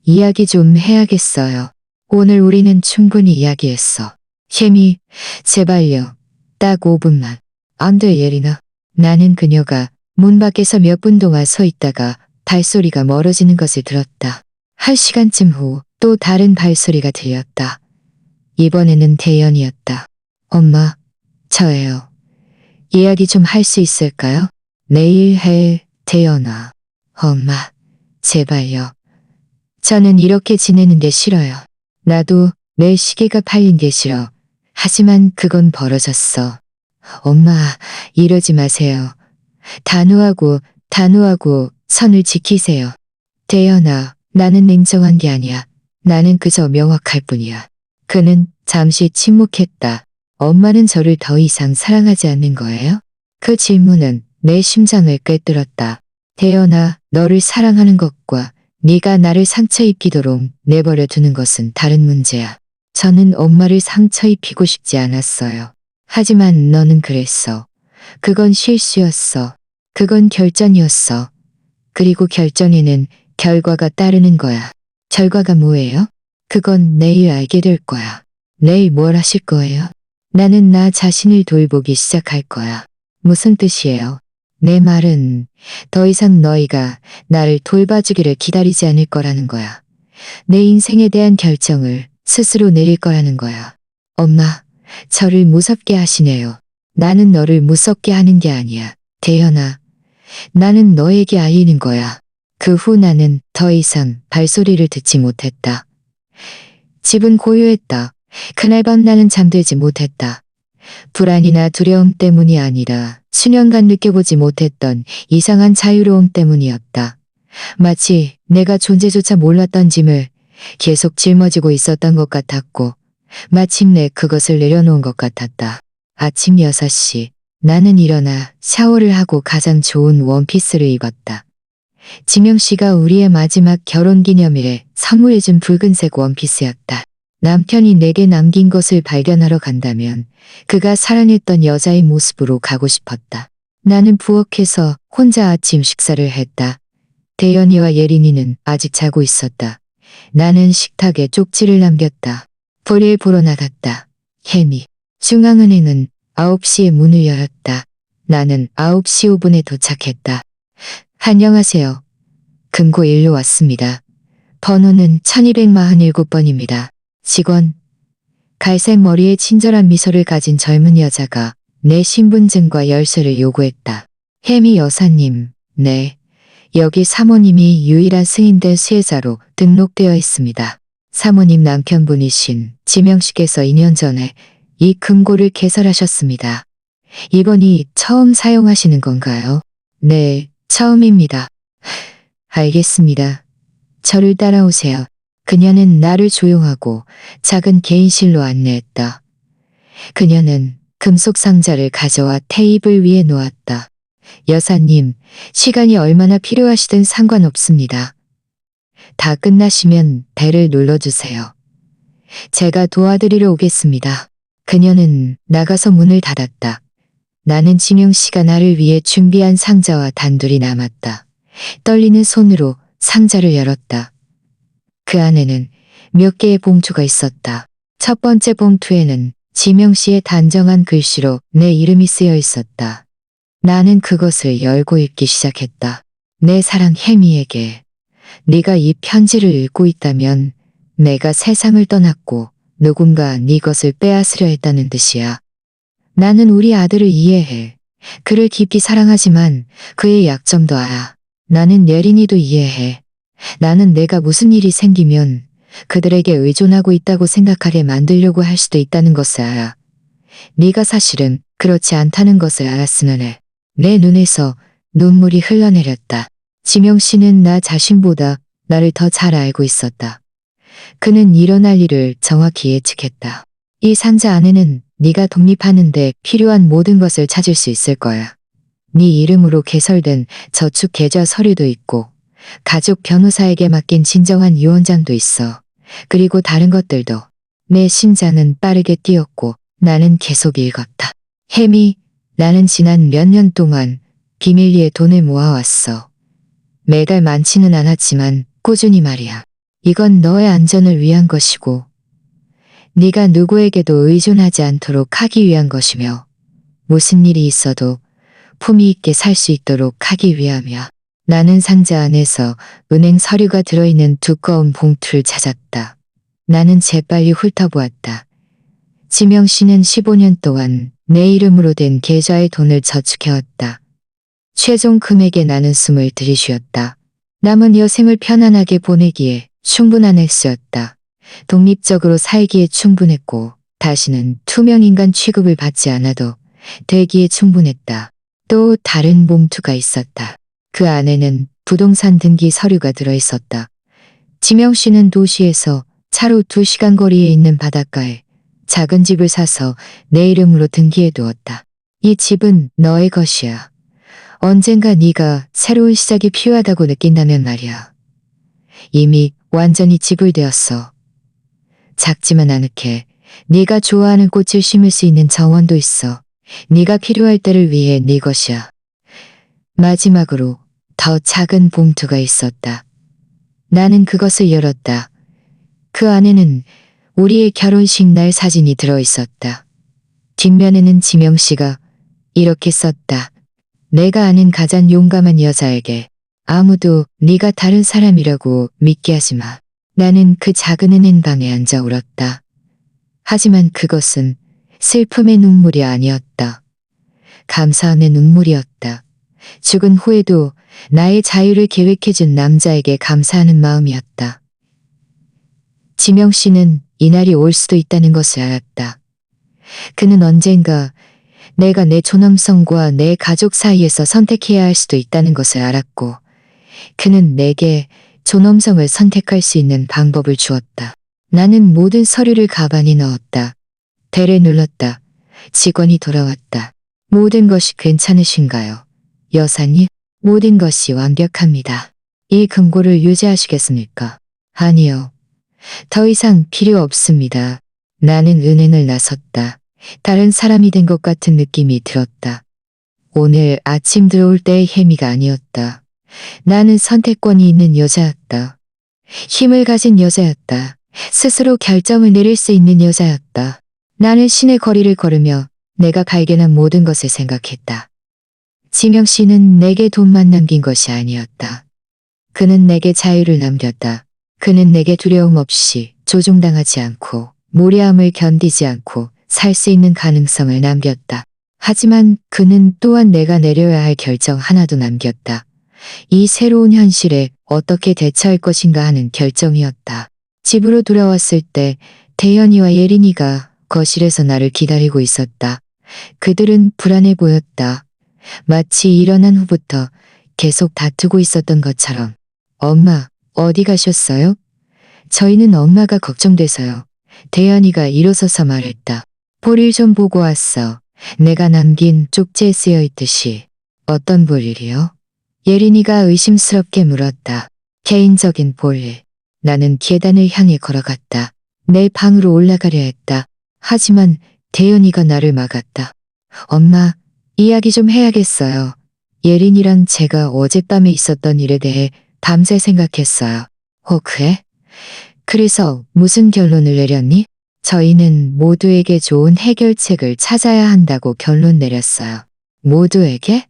이야기 좀 해야겠어요. 오늘 우리는 충분히 이야기했어. 햄이, 제발요. 딱 5분만. 안 돼, 예린아. 나는 그녀가 문 밖에서 몇 분 동안 서 있다가 발소리가 멀어지는 것을 들었다. 1시간쯤 후 또 다른 발소리가 들렸다. 이번에는 대연이었다. 엄마, 저예요. 이야기 좀 할 수 있을까요? 내일 해, 대연아. 엄마, 제발요. 저는 이렇게 지내는 게 싫어요. 나도 내 시계가 팔린 게 싫어. 하지만 그건 벌어졌어. 엄마, 이러지 마세요. 단호하고 선을 지키세요. 대연아, 나는 냉정한 게 아니야. 나는 그저 명확할 뿐이야. 그는 잠시 침묵했다. 엄마는 저를 더 이상 사랑하지 않는 거예요? 그 질문은 내 심장을 꿰뚫었다. 대연아, 너를 사랑하는 것과 네가 나를 상처 입히도록 내버려 두는 것은 다른 문제야. 저는 엄마를 상처 입히고 싶지 않았어요. 하지만 너는 그랬어. 그건 실수였어. 그건 결전이었어. 그리고 결정에는 결과가 따르는 거야. 결과가 뭐예요? 그건 내일 알게 될 거야. 내일 뭘 하실 거예요? 나는 나 자신을 돌보기 시작할 거야. 무슨 뜻이에요? 내 말은 더 이상 너희가 나를 돌봐주기를 기다리지 않을 거라는 거야. 내 인생에 대한 결정을 스스로 내릴 거라는 거야. 엄마, 저를 무섭게 하시네요. 나는 너를 무섭게 하는 게 아니야. 대연아, 나는 너에게 알리는 거야. 그 후 나는 더 이상 발소리를 듣지 못했다. 집은 고요했다. 그날 밤 나는 잠들지 못했다. 불안이나 두려움 때문이 아니라 수년간 느껴보지 못했던 이상한 자유로움 때문이었다. 마치 내가 존재조차 몰랐던 짐을 계속 짊어지고 있었던 것 같았고 마침내 그것을 내려놓은 것 같았다. 아침 6시 나는 일어나 샤워를 하고 가장 좋은 원피스를 입었다. 지명 씨가 우리의 마지막 결혼기념일에 선물해준 붉은색 원피스였다. 남편이 내게 남긴 것을 발견하러 간다면 그가 사랑했던 여자의 모습으로 가고 싶었다. 나는 부엌에서 혼자 아침 식사를 했다. 대연이와 예린이는 아직 자고 있었다. 나는 식탁에 쪽지를 남겼다. 볼일 보러 나갔다. 혜미. 중앙은행은 9시에 문을 열었다. 나는 9시 5분에 도착했다. 안녕하세요. 금고 일로 왔습니다. 번호는 1247번입니다. 직원. 갈색 머리에 친절한 미소를 가진 젊은 여자가 내 신분증과 열쇠를 요구했다. 혜미 여사님, 네. 여기 사모님이 유일한 승인된 수혜자로 등록되어 있습니다. 사모님 남편분이신 지명 씨께서 2년 전에 이 금고를 개설하셨습니다. 이번이 처음 사용하시는 건가요? 네, 처음입니다. 알겠습니다. 저를 따라오세요. 그녀는 나를 조용하고 작은 개인실로 안내했다. 그녀는 금속 상자를 가져와 테이블 위에 놓았다. 여사님, 시간이 얼마나 필요하시든 상관없습니다. 다 끝나시면 벨을 눌러주세요. 제가 도와드리러 오겠습니다. 그녀는 나가서 문을 닫았다. 나는 지명 씨가 나를 위해 준비한 상자와 단둘이 남았다. 떨리는 손으로 상자를 열었다. 그 안에는 몇 개의 봉투가 있었다. 첫 번째 봉투에는 지명 씨의 단정한 글씨로 내 이름이 쓰여 있었다. 나는 그것을 열고 읽기 시작했다. 내 사랑 혜미에게 네가 이 편지를 읽고 있다면 내가 세상을 떠났고 누군가 네 것을 빼앗으려 했다는 뜻이야. 나는 우리 아들을 이해해. 그를 깊이 사랑하지만 그의 약점도 알아. 나는 예린이도 이해해. 나는 내가 무슨 일이 생기면 그들에게 의존하고 있다고 생각하게 만들려고 할 수도 있다는 것을 알아. 네가 사실은 그렇지 않다는 것을 알았으면 해. 내 눈에서 눈물이 흘러내렸다. 지명 씨는 나 자신보다 나를 더 잘 알고 있었다. 그는 일어날 일을 정확히 예측했다. 이 상자 안에는 네가 독립하는 데 필요한 모든 것을 찾을 수 있을 거야. 네 이름으로 개설된 저축 계좌 서류도 있고 가족 변호사에게 맡긴 진정한 유언장도 있어. 그리고 다른 것들도. 내 심장은 빠르게 뛰었고 나는 계속 읽었다. 혜미, 나는 지난 몇 년 동안 비밀리에 돈을 모아왔어. 매달 많지는 않았지만 꾸준히 말이야. 이건 너의 안전을 위한 것이고 네가 누구에게도 의존하지 않도록 하기 위한 것이며 무슨 일이 있어도 품위 있게 살 수 있도록 하기 위함이야. 나는 상자 안에서 은행 서류가 들어있는 두꺼운 봉투를 찾았다. 나는 재빨리 훑어보았다. 지명 씨는 15년 동안 내 이름으로 된 계좌에 돈을 저축해왔다. 최종 금액에 나는 숨을 들이쉬었다. 남은 여생을 편안하게 보내기에 충분한 액수였다. 독립적으로 살기에 충분했고 다시는 투명인간 취급을 받지 않아도 되기에 충분했다. 또 다른 봉투가 있었다. 그 안에는 부동산 등기 서류가 들어있었다. 지명 씨는 도시에서 차로 2시간 거리에 있는 바닷가에 작은 집을 사서 내 이름으로 등기해 두었다. 이 집은 너의 것이야. 언젠가 네가 새로운 시작이 필요하다고 느낀다면 말이야. 이미 완전히 지불되었어. 작지만 아늑해. 네가 좋아하는 꽃을 심을 수 있는 정원도 있어. 네가 필요할 때를 위해 네 것이야. 마지막으로 더 작은 봉투가 있었다. 나는 그것을 열었다. 그 안에는 우리의 결혼식 날 사진이 들어있었다. 뒷면에는 지명 씨가 이렇게 썼다. 내가 아는 가장 용감한 여자에게 아무도 네가 다른 사람이라고 믿게 하지 마. 나는 그 작은 은행방에 앉아 울었다. 하지만 그것은 슬픔의 눈물이 아니었다. 감사함의 눈물이었다. 죽은 후에도 나의 자유를 계획해준 남자에게 감사하는 마음이었다. 지명 씨는 이날이 올 수도 있다는 것을 알았다. 그는 언젠가 내가 내 존엄성과 내 가족 사이에서 선택해야 할 수도 있다는 것을 알았고, 그는 내게 존엄성을 선택할 수 있는 방법을 주었다. 나는 모든 서류를 가방에 넣었다. 벨을 눌렀다. 직원이 돌아왔다. 모든 것이 괜찮으신가요? 여사님, 모든 것이 완벽합니다. 이 금고를 유지하시겠습니까? 아니요. 더 이상 필요 없습니다. 나는 은행을 나섰다. 다른 사람이 된 것 같은 느낌이 들었다. 오늘 아침 들어올 때의 혜미가 아니었다. 나는 선택권이 있는 여자였다. 힘을 가진 여자였다. 스스로 결정을 내릴 수 있는 여자였다. 나는 시내 거리를 걸으며 내가 발견한 모든 것을 생각했다. 지명 씨는 내게 돈만 남긴 것이 아니었다. 그는 내게 자유를 남겼다. 그는 내게 두려움 없이 조종당하지 않고 무례함을 견디지 않고 살 수 있는 가능성을 남겼다. 하지만 그는 또한 내가 내려야 할 결정 하나도 남겼다. 이 새로운 현실에 어떻게 대처할 것인가 하는 결정이었다. 집으로 돌아왔을 때 대현이와 예린이가 거실에서 나를 기다리고 있었다. 그들은 불안해 보였다. 마치 일어난 후부터 계속 다투고 있었던 것처럼. 엄마, 어디 가셨어요? 저희는 엄마가 걱정돼서요. 대현이가 일어서서 말했다. 볼일 좀 보고 왔어. 내가 남긴 쪽지에 쓰여 있듯이. 어떤 볼일이요? 예린이가 의심스럽게 물었다. 개인적인 볼일. 나는 계단을 향해 걸어갔다. 내 방으로 올라가려 했다. 하지만 대현이가 나를 막았다. 엄마, 이야기 좀 해야겠어요. 예린이랑 제가 어젯밤에 있었던 일에 대해 밤새 생각했어요. 그래? 그래서 무슨 결론을 내렸니? 저희는 모두에게 좋은 해결책을 찾아야 한다고 결론 내렸어요. 모두에게?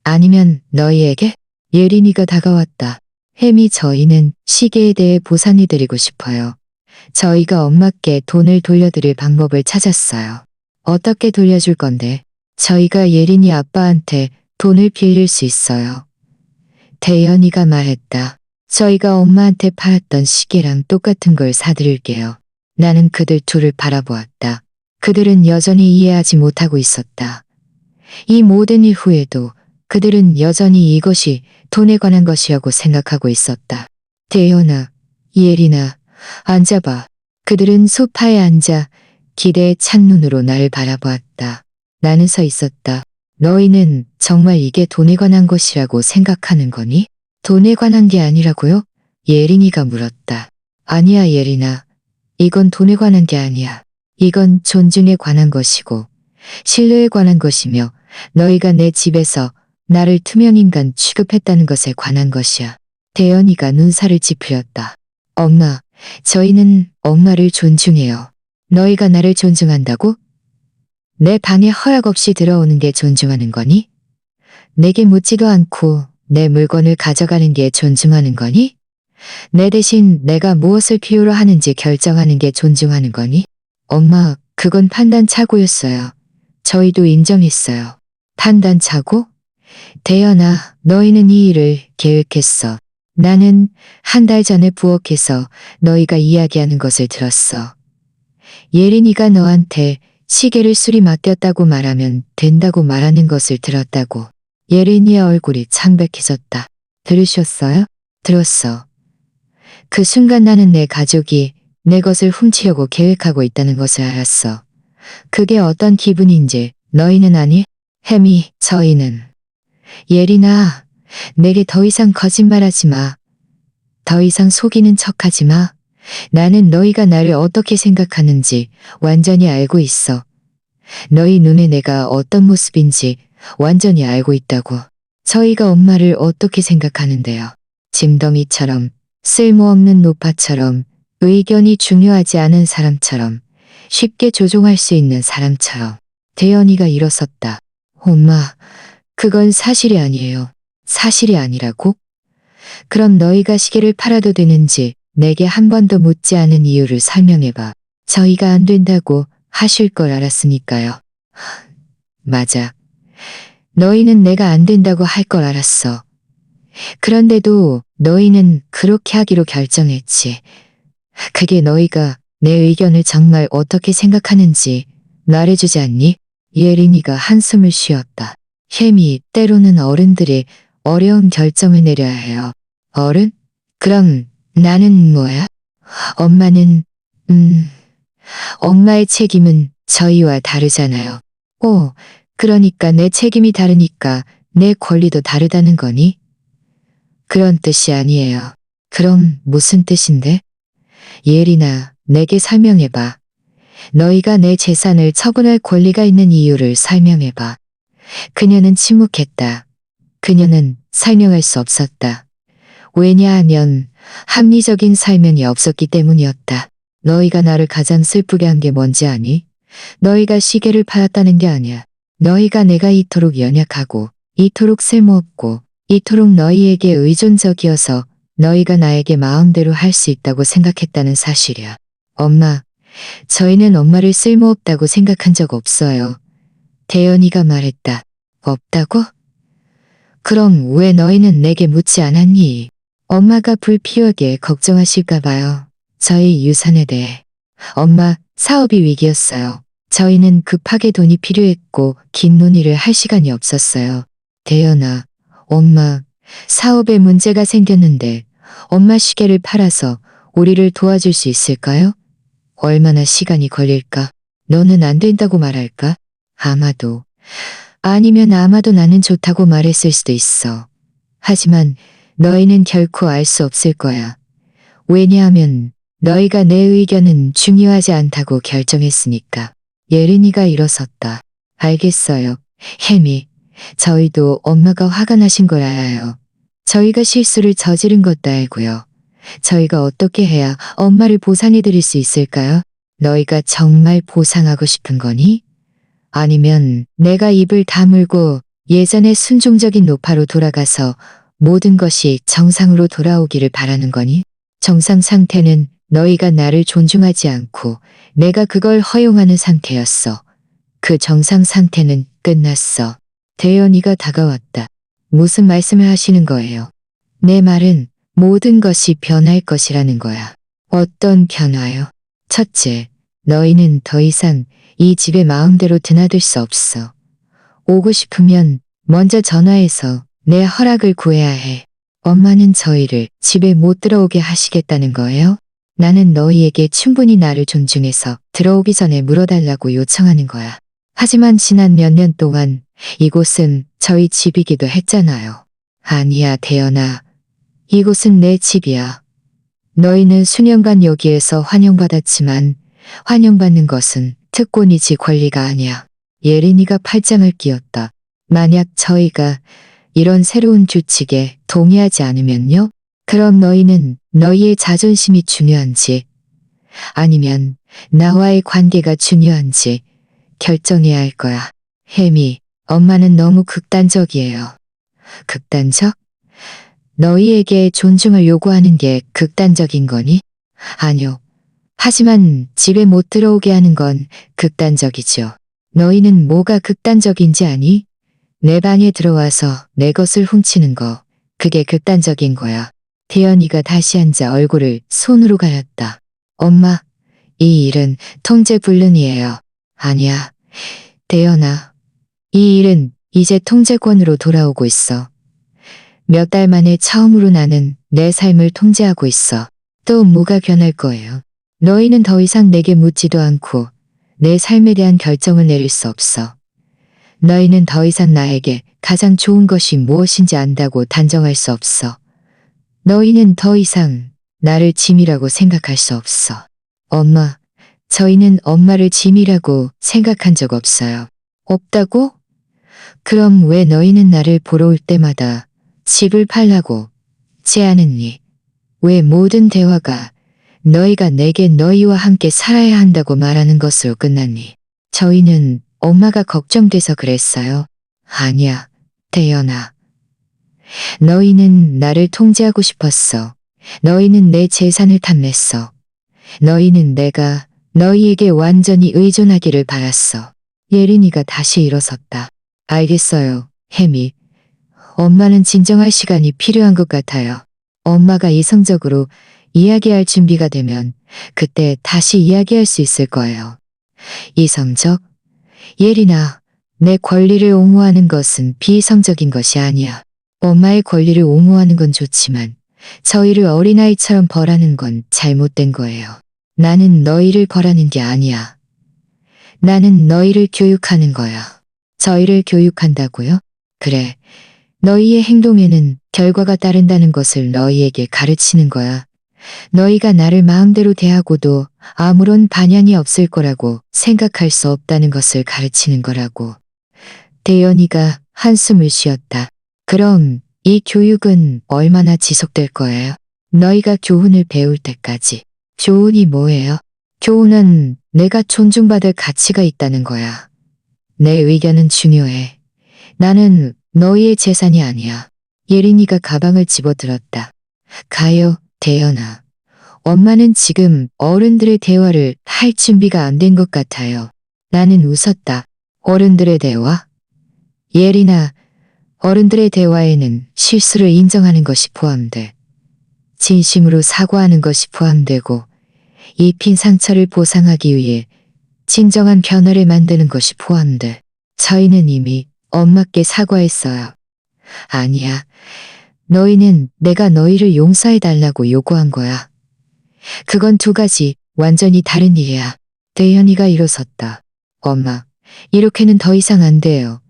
아니면 너희에게? 예린이가 다가왔다. 혜미, 저희는 시계에 대해 보상해 드리고 싶어요. 저희가 엄마께 돈을 돌려드릴 방법을 찾았어요. 어떻게 돌려줄 건데? 저희가 예린이 아빠한테 돈을 빌릴 수 있어요. 대현이가 말했다. 저희가 엄마한테 팔았던 시계랑 똑같은 걸 사드릴게요. 나는 그들 둘을 바라보았다. 그들은 여전히 이해하지 못하고 있었다. 이 모든 일 후에도 그들은 여전히 이것이 돈에 관한 것이라고 생각하고 있었다. 대현아, 예린아, 앉아봐. 그들은 소파에 앉아 기대에 찬 눈으로 나를 바라보았다. 나는 서 있었다. 너희는 정말 이게 돈에 관한 것이라고 생각하는 거니? 돈에 관한 게 아니라고요? 예린이가 물었다. 아니야, 예린아. 이건 돈에 관한 게 아니야. 이건 존중에 관한 것이고 신뢰에 관한 것이며 너희가 내 집에서 나를 투명인간 취급했다는 것에 관한 것이야. 대현이가 눈살을 찌푸렸다. 엄마, 저희는 엄마를 존중해요. 너희가 나를 존중한다고? 내 방에 허락 없이 들어오는 게 존중하는 거니? 내게 묻지도 않고 내 물건을 가져가는 게 존중하는 거니? 내 대신 내가 무엇을 필요로 하는지 결정하는 게 존중하는 거니? 엄마, 그건 판단착오였어요. 저희도 인정했어요. 판단착오? 대연아, 너희는 이 일을 계획했어. 나는 한 달 전에 부엌에서 너희가 이야기하는 것을 들었어. 예린이가 너한테 시계를 수리 맡겼다고 말하면 된다고 말하는 것을 들었다고. 예린이의 얼굴이 창백해졌다. 들으셨어요? 들었어. 그 순간 나는 내 가족이 내 것을 훔치려고 계획하고 있다는 것을 알았어. 그게 어떤 기분인지 너희는 아니? 혜미, 저희는. 예린아, 내게 더 이상 거짓말하지 마. 더 이상 속이는 척하지 마. 나는 너희가 나를 어떻게 생각하는지 완전히 알고 있어. 너희 눈에 내가 어떤 모습인지 완전히 알고 있다고. 저희가 엄마를 어떻게 생각하는데요. 짐덩이처럼, 쓸모없는 노파처럼, 의견이 중요하지 않은 사람처럼, 쉽게 조종할 수 있는 사람처럼. 대연이가 일어섰다. 엄마, 그건 사실이 아니에요. 사실이 아니라고? 그럼 너희가 시계를 팔아도 되는지 내게 한 번도 묻지 않은 이유를 설명해봐. 저희가 안 된다고 하실 걸 알았으니까요. 맞아. 너희는 내가 안 된다고 할 걸 알았어. 그런데도 너희는 그렇게 하기로 결정했지. 그게 너희가 내 의견을 정말 어떻게 생각하는지 말해주지 않니? 예린이가 한숨을 쉬었다. 혜미, 때로는 어른들이 어려운 결정을 내려야 해요. 어른? 그럼 나는 뭐야? 엄마는, 엄마의 책임은 저희와 다르잖아요. 오, 그러니까 내 책임이 다르니까 내 권리도 다르다는 거니? 그런 뜻이 아니에요. 그럼 무슨 뜻인데? 예린아, 내게 설명해봐. 너희가 내 재산을 처분할 권리가 있는 이유를 설명해봐. 그녀는 침묵했다. 그녀는 설명할 수 없었다. 왜냐하면 합리적인 설명이 없었기 때문이었다. 너희가 나를 가장 슬프게 한 게 뭔지 아니? 너희가 시계를 팔았다는 게 아니야. 너희가 내가 이토록 연약하고 이토록 쓸모없고 이토록 너희에게 의존적이어서 너희가 나에게 마음대로 할 수 있다고 생각했다는 사실이야. 엄마, 저희는 엄마를 쓸모없다고 생각한 적 없어요. 대연이가 말했다. 없다고? 그럼 왜 너희는 내게 묻지 않았니? 엄마가 불필요하게 걱정하실까 봐요. 저희 유산에 대해. 엄마, 사업이 위기였어요. 저희는 급하게 돈이 필요했고 긴 논의를 할 시간이 없었어요. 대연아, 엄마, 사업에 문제가 생겼는데 엄마 시계를 팔아서 우리를 도와줄 수 있을까요? 얼마나 시간이 걸릴까? 너는 안 된다고 말할까? 아마도. 아니면 아마도 나는 좋다고 말했을 수도 있어. 하지만 너희는 결코 알 수 없을 거야. 왜냐하면 너희가 내 의견은 중요하지 않다고 결정했으니까. 예린이가 일어섰다. 알겠어요. 혜미, 저희도 엄마가 화가 나신 걸 알아요. 저희가 실수를 저지른 것도 알고요. 저희가 어떻게 해야 엄마를 보상해 드릴 수 있을까요? 너희가 정말 보상하고 싶은 거니? 아니면 내가 입을 다물고 예전의 순종적인 노파로 돌아가서 모든 것이 정상으로 돌아오기를 바라는 거니? 정상 상태는 너희가 나를 존중하지 않고 내가 그걸 허용하는 상태였어. 그 정상 상태는 끝났어. 대연이가 다가왔다. 무슨 말씀을 하시는 거예요? 내 말은 모든 것이 변할 것이라는 거야. 어떤 변화요? 첫째, 너희는 더 이상 이 집에 마음대로 드나들 수 없어. 오고 싶으면 먼저 전화해서 내 허락을 구해야 해. 엄마는 저희를 집에 못 들어오게 하시겠다는 거예요? 나는 너희에게 충분히 나를 존중해서 들어오기 전에 물어달라고 요청하는 거야. 하지만 지난 몇 년 동안 이곳은 저희 집이기도 했잖아요. 아니야, 대연아. 이곳은 내 집이야. 너희는 수년간 여기에서 환영받았지만 환영받는 것은 특권이지 권리가 아니야. 예린이가 팔짱을 끼웠다. 만약 저희가 이런 새로운 규칙에 동의하지 않으면요? 그럼 너희는 너희의 자존심이 중요한지 아니면 나와의 관계가 중요한지 결정해야 할 거야. 혜미, 엄마는 너무 극단적이에요. 극단적? 너희에게 존중을 요구하는 게 극단적인 거니? 아니요. 하지만 집에 못 들어오게 하는 건 극단적이죠. 너희는 뭐가 극단적인지 아니? 내 방에 들어와서 내 것을 훔치는 거, 그게 극단적인 거야. 태연이가 다시 앉아 얼굴을 손으로 가렸다. 엄마, 이 일은 통제불능이에요. 아니야. 태연아, 이 일은 이제 통제권으로 돌아오고 있어. 몇 달 만에 처음으로 나는 내 삶을 통제하고 있어. 또 뭐가 변할 거예요? 너희는 더 이상 내게 묻지도 않고 내 삶에 대한 결정을 내릴 수 없어. 너희는 더 이상 나에게 가장 좋은 것이 무엇인지 안다고 단정할 수 없어. 너희는 더 이상 나를 짐이라고 생각할 수 없어. 엄마, 저희는 엄마를 짐이라고 생각한 적 없어요. 없다고? 그럼 왜 너희는 나를 보러 올 때마다 집을 팔라고 제안했니? 왜 모든 대화가 너희가 내게 너희와 함께 살아야 한다고 말하는 것으로 끝났니? 저희는 엄마가 걱정돼서 그랬어요. 아니야, 태연아. 너희는 나를 통제하고 싶었어. 너희는 내 재산을 탐냈어. 너희는 내가 너희에게 완전히 의존하기를 바랐어. 예린이가 다시 일어섰다. 알겠어요, 혜미. 엄마는 진정할 시간이 필요한 것 같아요. 엄마가 이성적으로 이야기할 준비가 되면 그때 다시 이야기할 수 있을 거예요. 이성적? 예린아, 내 권리를 옹호하는 것은 비이성적인 것이 아니야. 엄마의 권리를 옹호하는 건 좋지만 저희를 어린아이처럼 벌하는 건 잘못된 거예요. 나는 너희를 벌하는 게 아니야. 나는 너희를 교육하는 거야. 저희를 교육한다고요? 그래. 너희의 행동에는 결과가 따른다는 것을 너희에게 가르치는 거야. 너희가 나를 마음대로 대하고도 아무런 반향이 없을 거라고 생각할 수 없다는 것을 가르치는 거라고. 대연이가 한숨을 쉬었다. 그럼 이 교육은 얼마나 지속될 거예요? 너희가 교훈을 배울 때까지. 교훈이 뭐예요? 교훈은 내가 존중받을 가치가 있다는 거야. 내 의견은 중요해. 나는 너희의 재산이 아니야. 예린이가 가방을 집어들었다. 가요, 대연아. 엄마는 지금 어른들의 대화를 할 준비가 안 된 것 같아요. 나는 웃었다. 어른들의 대화? 예린아, 어른들의 대화에는 실수를 인정하는 것이 포함돼. 진심으로 사과하는 것이 포함되고 입힌 상처를 보상하기 위해 진정한 변화를 만드는 것이 포함돼. 저희는 이미 엄마께 사과했어요. 아니야. 너희는 내가 너희를 용서해달라고 요구한 거야. 그건 두 가지 완전히 다른 일이야. 대현이가 일어섰다. 엄마, 이렇게는 더 이상 안 돼요.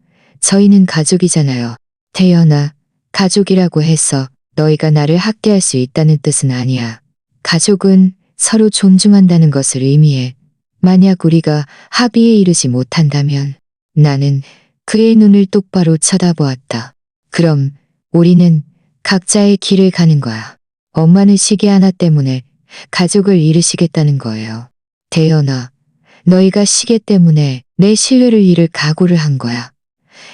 저희는 가족이잖아요. 태연아, 가족이라고 해서 너희가 나를 학대할 수 있다는 뜻은 아니야. 가족은 서로 존중한다는 것을 의미해. 만약 우리가 합의에 이르지 못한다면 나는 그의 눈을 똑바로 쳐다보았다. 그럼 우리는 각자의 길을 가는 거야. 엄마는 시계 하나 때문에 가족을 잃으시겠다는 거예요. 태연아, 너희가 시계 때문에 내 신뢰를 잃을 각오를 한 거야.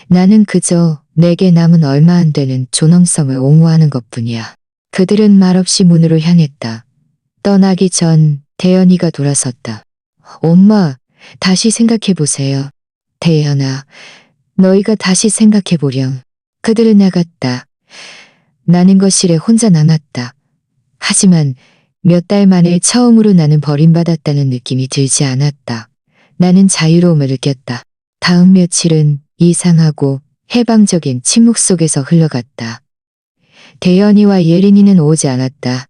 나는 그저 내게 남은 얼마 안 되는 존엄성을 옹호하는 것뿐이야. 그들은 말없이 문으로 향했다. 떠나기 전 대연이가 돌아섰다. 엄마, 다시 생각해보세요. 태연아, 너희가 다시 생각해보렴. 그들은 나갔다. 나는 거실에 혼자 남았다. 하지만 몇 달 만에 처음으로 나는 버림받았다는 느낌이 들지 않았다. 나는 자유로움을 느꼈다. 다음 며칠은 이상하고 해방적인 침묵 속에서 흘러갔다. 대연이와 예린이는 오지 않았다.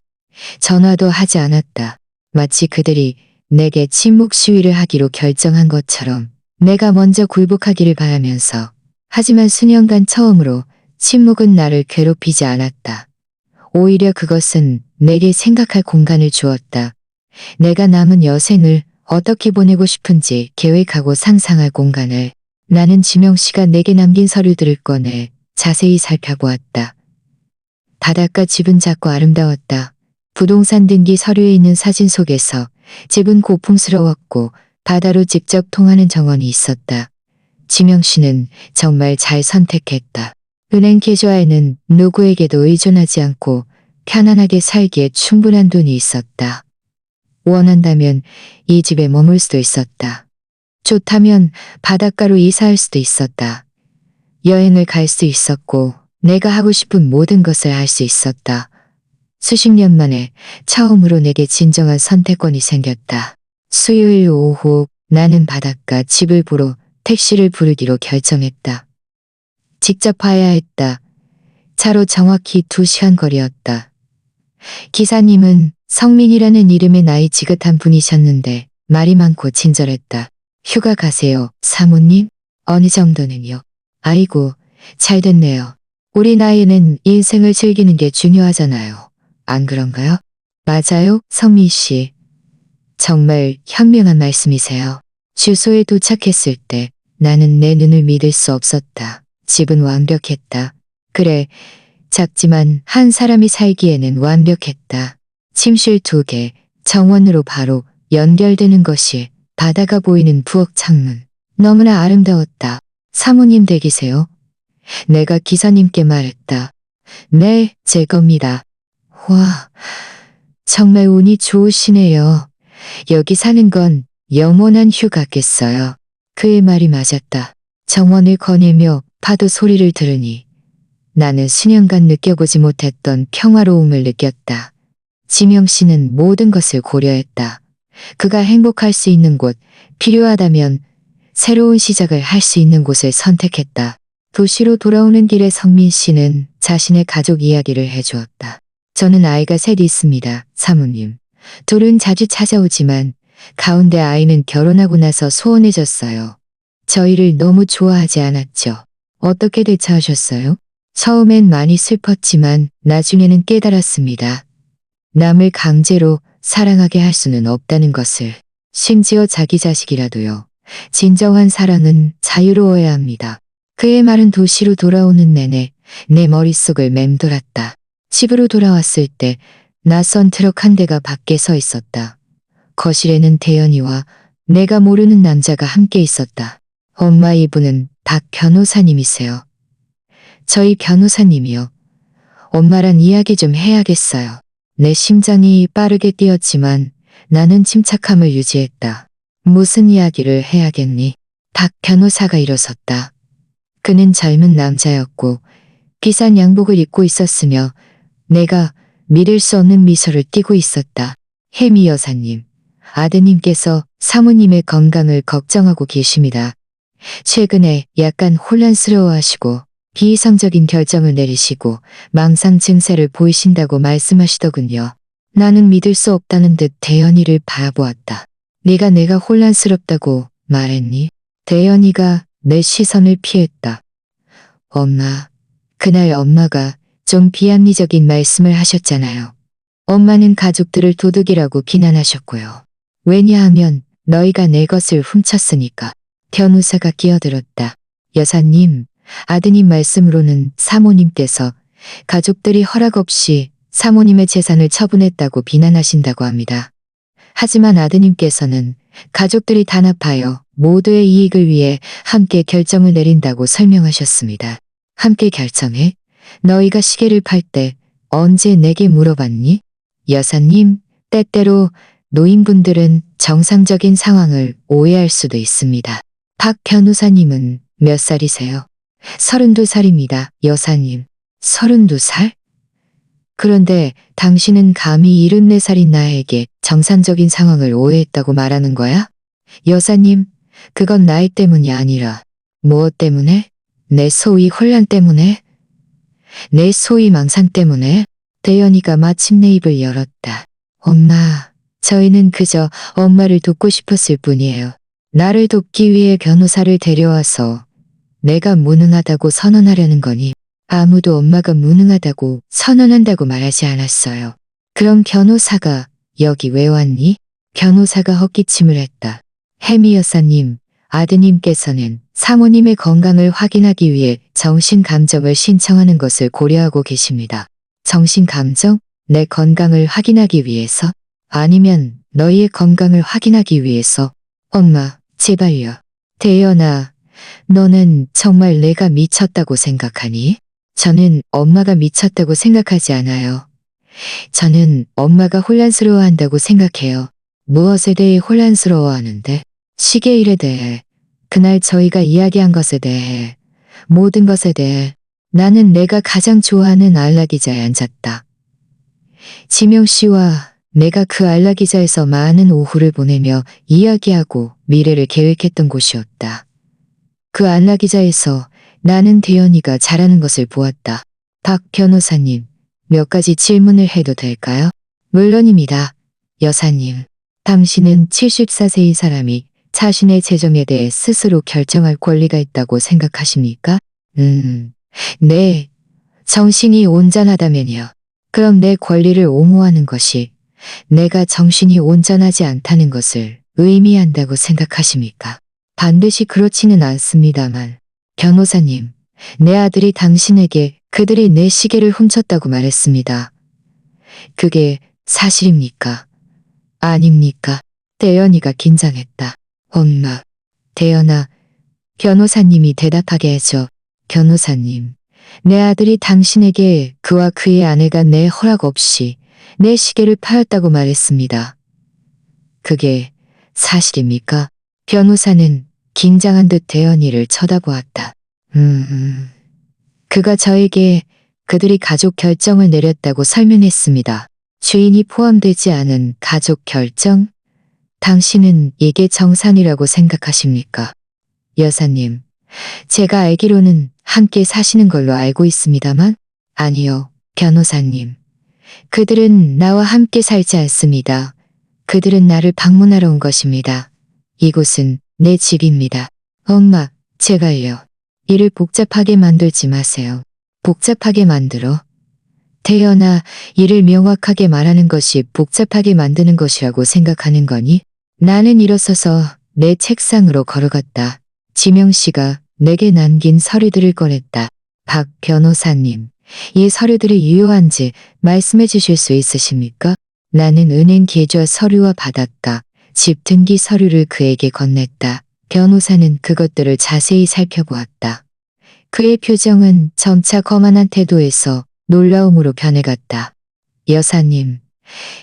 전화도 하지 않았다. 마치 그들이 내게 침묵 시위를 하기로 결정한 것처럼 내가 먼저 굴복하기를 바라면서. 하지만 수년간 처음으로 침묵은 나를 괴롭히지 않았다. 오히려 그것은 내게 생각할 공간을 주었다. 내가 남은 여생을 어떻게 보내고 싶은지 계획하고 상상할 공간을. 나는 지명 씨가 내게 남긴 서류들을 꺼내 자세히 살펴보았다. 바닷가 집은 작고 아름다웠다. 부동산 등기 서류에 있는 사진 속에서 집은 고풍스러웠고 바다로 직접 통하는 정원이 있었다. 지명 씨는 정말 잘 선택했다. 은행 계좌에는 누구에게도 의존하지 않고 편안하게 살기에 충분한 돈이 있었다. 원한다면 이 집에 머물 수도 있었다. 좋다면 바닷가로 이사할 수도 있었다. 여행을 갈 수 있었고 내가 하고 싶은 모든 것을 할 수 있었다. 수십 년 만에 처음으로 내게 진정한 선택권이 생겼다. 수요일 오후 나는 바닷가 집을 보러 택시를 부르기로 결정했다. 직접 봐야 했다. 차로 정확히 2시간 거리였다. 기사님은 성민이라는 이름의 나이 지긋한 분이셨는데 말이 많고 친절했다. 휴가 가세요, 사모님? 어느 정도는요? 아이고, 잘 됐네요. 우리 나이에는 인생을 즐기는 게 중요하잖아요. 안 그런가요? 맞아요, 성민 씨. 정말 현명한 말씀이세요. 주소에 도착했을 때 나는 내 눈을 믿을 수 없었다. 집은 완벽했다. 그래, 작지만 한 사람이 살기에는 완벽했다. 침실 2개, 정원으로 바로 연결되는 것이 바다가 보이는 부엌 창문. 너무나 아름다웠다. 사모님 댁이세요? 내가 기사님께 말했다. 네, 제 겁니다. 와, 정말 운이 좋으시네요. 여기 사는 건 영원한 휴가겠어요. 그의 말이 맞았다. 정원을 거닐며 파도 소리를 들으니 나는 수년간 느껴보지 못했던 평화로움을 느꼈다. 지명 씨는 모든 것을 고려했다. 그가 행복할 수 있는 곳, 필요하다면 새로운 시작을 할 수 있는 곳을 선택했다. 도시로 돌아오는 길에 성민 씨는 자신의 가족 이야기를 해주었다. 저는 아이가 셋 있습니다, 사모님. 둘은 자주 찾아오지만 가운데 아이는 결혼하고 나서 소원해졌어요. 저희를 너무 좋아하지 않았죠. 어떻게 대처하셨어요? 처음엔 많이 슬펐지만 나중에는 깨달았습니다. 남을 강제로 사랑하게 할 수는 없다는 것을. 심지어 자기 자식이라도요. 진정한 사랑은 자유로워야 합니다. 그의 말은 도시로 돌아오는 내내 내 머릿속을 맴돌았다. 집으로 돌아왔을 때 낯선 트럭 한 대가 밖에 서 있었다. 거실에는 대연이와 내가 모르는 남자가 함께 있었다. 엄마, 이분은 박 변호사님이세요. 저희 변호사님이요. 엄마랑 이야기 좀 해야겠어요. 내 심장이 빠르게 뛰었지만 나는 침착함을 유지했다. 무슨 이야기를 해야겠니? 박 변호사가 일어섰다. 그는 젊은 남자였고 비싼 양복을 입고 있었으며 내가 믿을 수 없는 미소를 띠고 있었다. 혜미 여사님, 아드님께서 사모님의 건강을 걱정하고 계십니다. 최근에 약간 혼란스러워하시고 비이성적인 결정을 내리시고 망상 증세를 보이신다고 말씀하시더군요. 나는 믿을 수 없다는 듯 대연이를 바라보았다. 내가 혼란스럽다고 말했니? 대연이가 내 시선을 피했다. 엄마, 그날 엄마가 좀 비합리적인 말씀을 하셨잖아요. 엄마는 가족들을 도둑이라고 비난하셨고요. 왜냐하면 너희가 내 것을 훔쳤으니까. 변호사가 끼어들었다. 여사님, 아드님 말씀으로는 사모님께서 가족들이 허락 없이 사모님의 재산을 처분했다고 비난하신다고 합니다. 하지만 아드님께서는 가족들이 단합하여 모두의 이익을 위해 함께 결정을 내린다고 설명하셨습니다. 함께 결정해? 너희가 시계를 팔 때 언제 내게 물어봤니? 여사님, 때때로 노인분들은 정상적인 상황을 오해할 수도 있습니다. 박 변호사님은 몇 살이세요? 32살입니다, 여사님. 32살? 그런데 당신은 감히 74살인 나에게 정상적인 상황을 오해했다고 말하는 거야? 여사님, 그건 나이 때문이 아니라 무엇 때문에? 내 소위 혼란 때문에? 내 소위 망상 때문에? 대연이가 마침내 입을 열었다. 엄마, 저희는 그저 엄마를 돕고 싶었을 뿐이에요. 나를 돕기 위해 변호사를 데려와서 내가 무능하다고 선언하려는 거니? 아무도 엄마가 무능하다고 선언한다고 말하지 않았어요. 그럼 변호사가 여기 왜 왔니? 변호사가 헛기침을 했다. 혜미 여사님, 아드님께서는 사모님의 건강을 확인하기 위해 정신감정을 신청하는 것을 고려하고 계십니다. 정신감정? 내 건강을 확인하기 위해서? 아니면 너희의 건강을 확인하기 위해서? 엄마, 제발요. 대연아, 너는 정말 내가 미쳤다고 생각하니? 저는 엄마가 미쳤다고 생각하지 않아요. 저는 엄마가 혼란스러워한다고 생각해요. 무엇에 대해 혼란스러워하는데? 시계 일에 대해, 그날 저희가 이야기한 것에 대해, 모든 것에 대해. 나는 내가 가장 좋아하는 안락의자에 앉았다. 지명 씨와 내가 그 안락의자에서 많은 오후를 보내며 이야기하고 미래를 계획했던 곳이었다. 그 안락의자에서 나는 대연이가 잘하는 것을 보았다. 박 변호사님, 몇 가지 질문을 해도 될까요? 물론입니다. 여사님, 당신은 74세인 사람이 자신의 재정에 대해 스스로 결정할 권리가 있다고 생각하십니까? 네. 정신이 온전하다면요. 그럼 내 권리를 옹호하는 것이 내가 정신이 온전하지 않다는 것을 의미한다고 생각하십니까? 반드시 그렇지는 않습니다만. 변호사님, 내 아들이 당신에게 그들이 내 시계를 훔쳤다고 말했습니다. 그게 사실입니까? 아닙니까? 대연이가 긴장했다. 엄마, 대연아, 변호사님이 대답하게 해줘. 변호사님, 내 아들이 당신에게 그와 그의 아내가 내 허락 없이 내 시계를 파였다고 말했습니다. 그게 사실입니까? 변호사는 긴장한 듯 대연이를 쳐다보았다. 그가 저에게 그들이 가족 결정을 내렸다고 설명했습니다. 주인이 포함되지 않은 가족 결정? 당신은 이게 정상이라고 생각하십니까? 여사님, 제가 알기로는 함께 사시는 걸로 알고 있습니다만, 아니요, 변호사님. 그들은 나와 함께 살지 않습니다. 그들은 나를 방문하러 온 것입니다. 이곳은 내 집입니다. 엄마, 제발요. 일을 복잡하게 만들지 마세요. 복잡하게 만들어? 태연아, 일을 명확하게 말하는 것이 복잡하게 만드는 것이라고 생각하는 거니? 나는 일어서서 내 책상으로 걸어갔다. 지명 씨가 내게 남긴 서류들을 꺼냈다. 박 변호사님, 이 서류들이 유효한지 말씀해 주실 수 있으십니까? 나는 은행 계좌 서류와 바닷가, 집 등기 서류를 그에게 건넸다. 변호사는 그것들을 자세히 살펴보았다. 그의 표정은 점차 거만한 태도에서 놀라움으로 변해갔다. 여사님,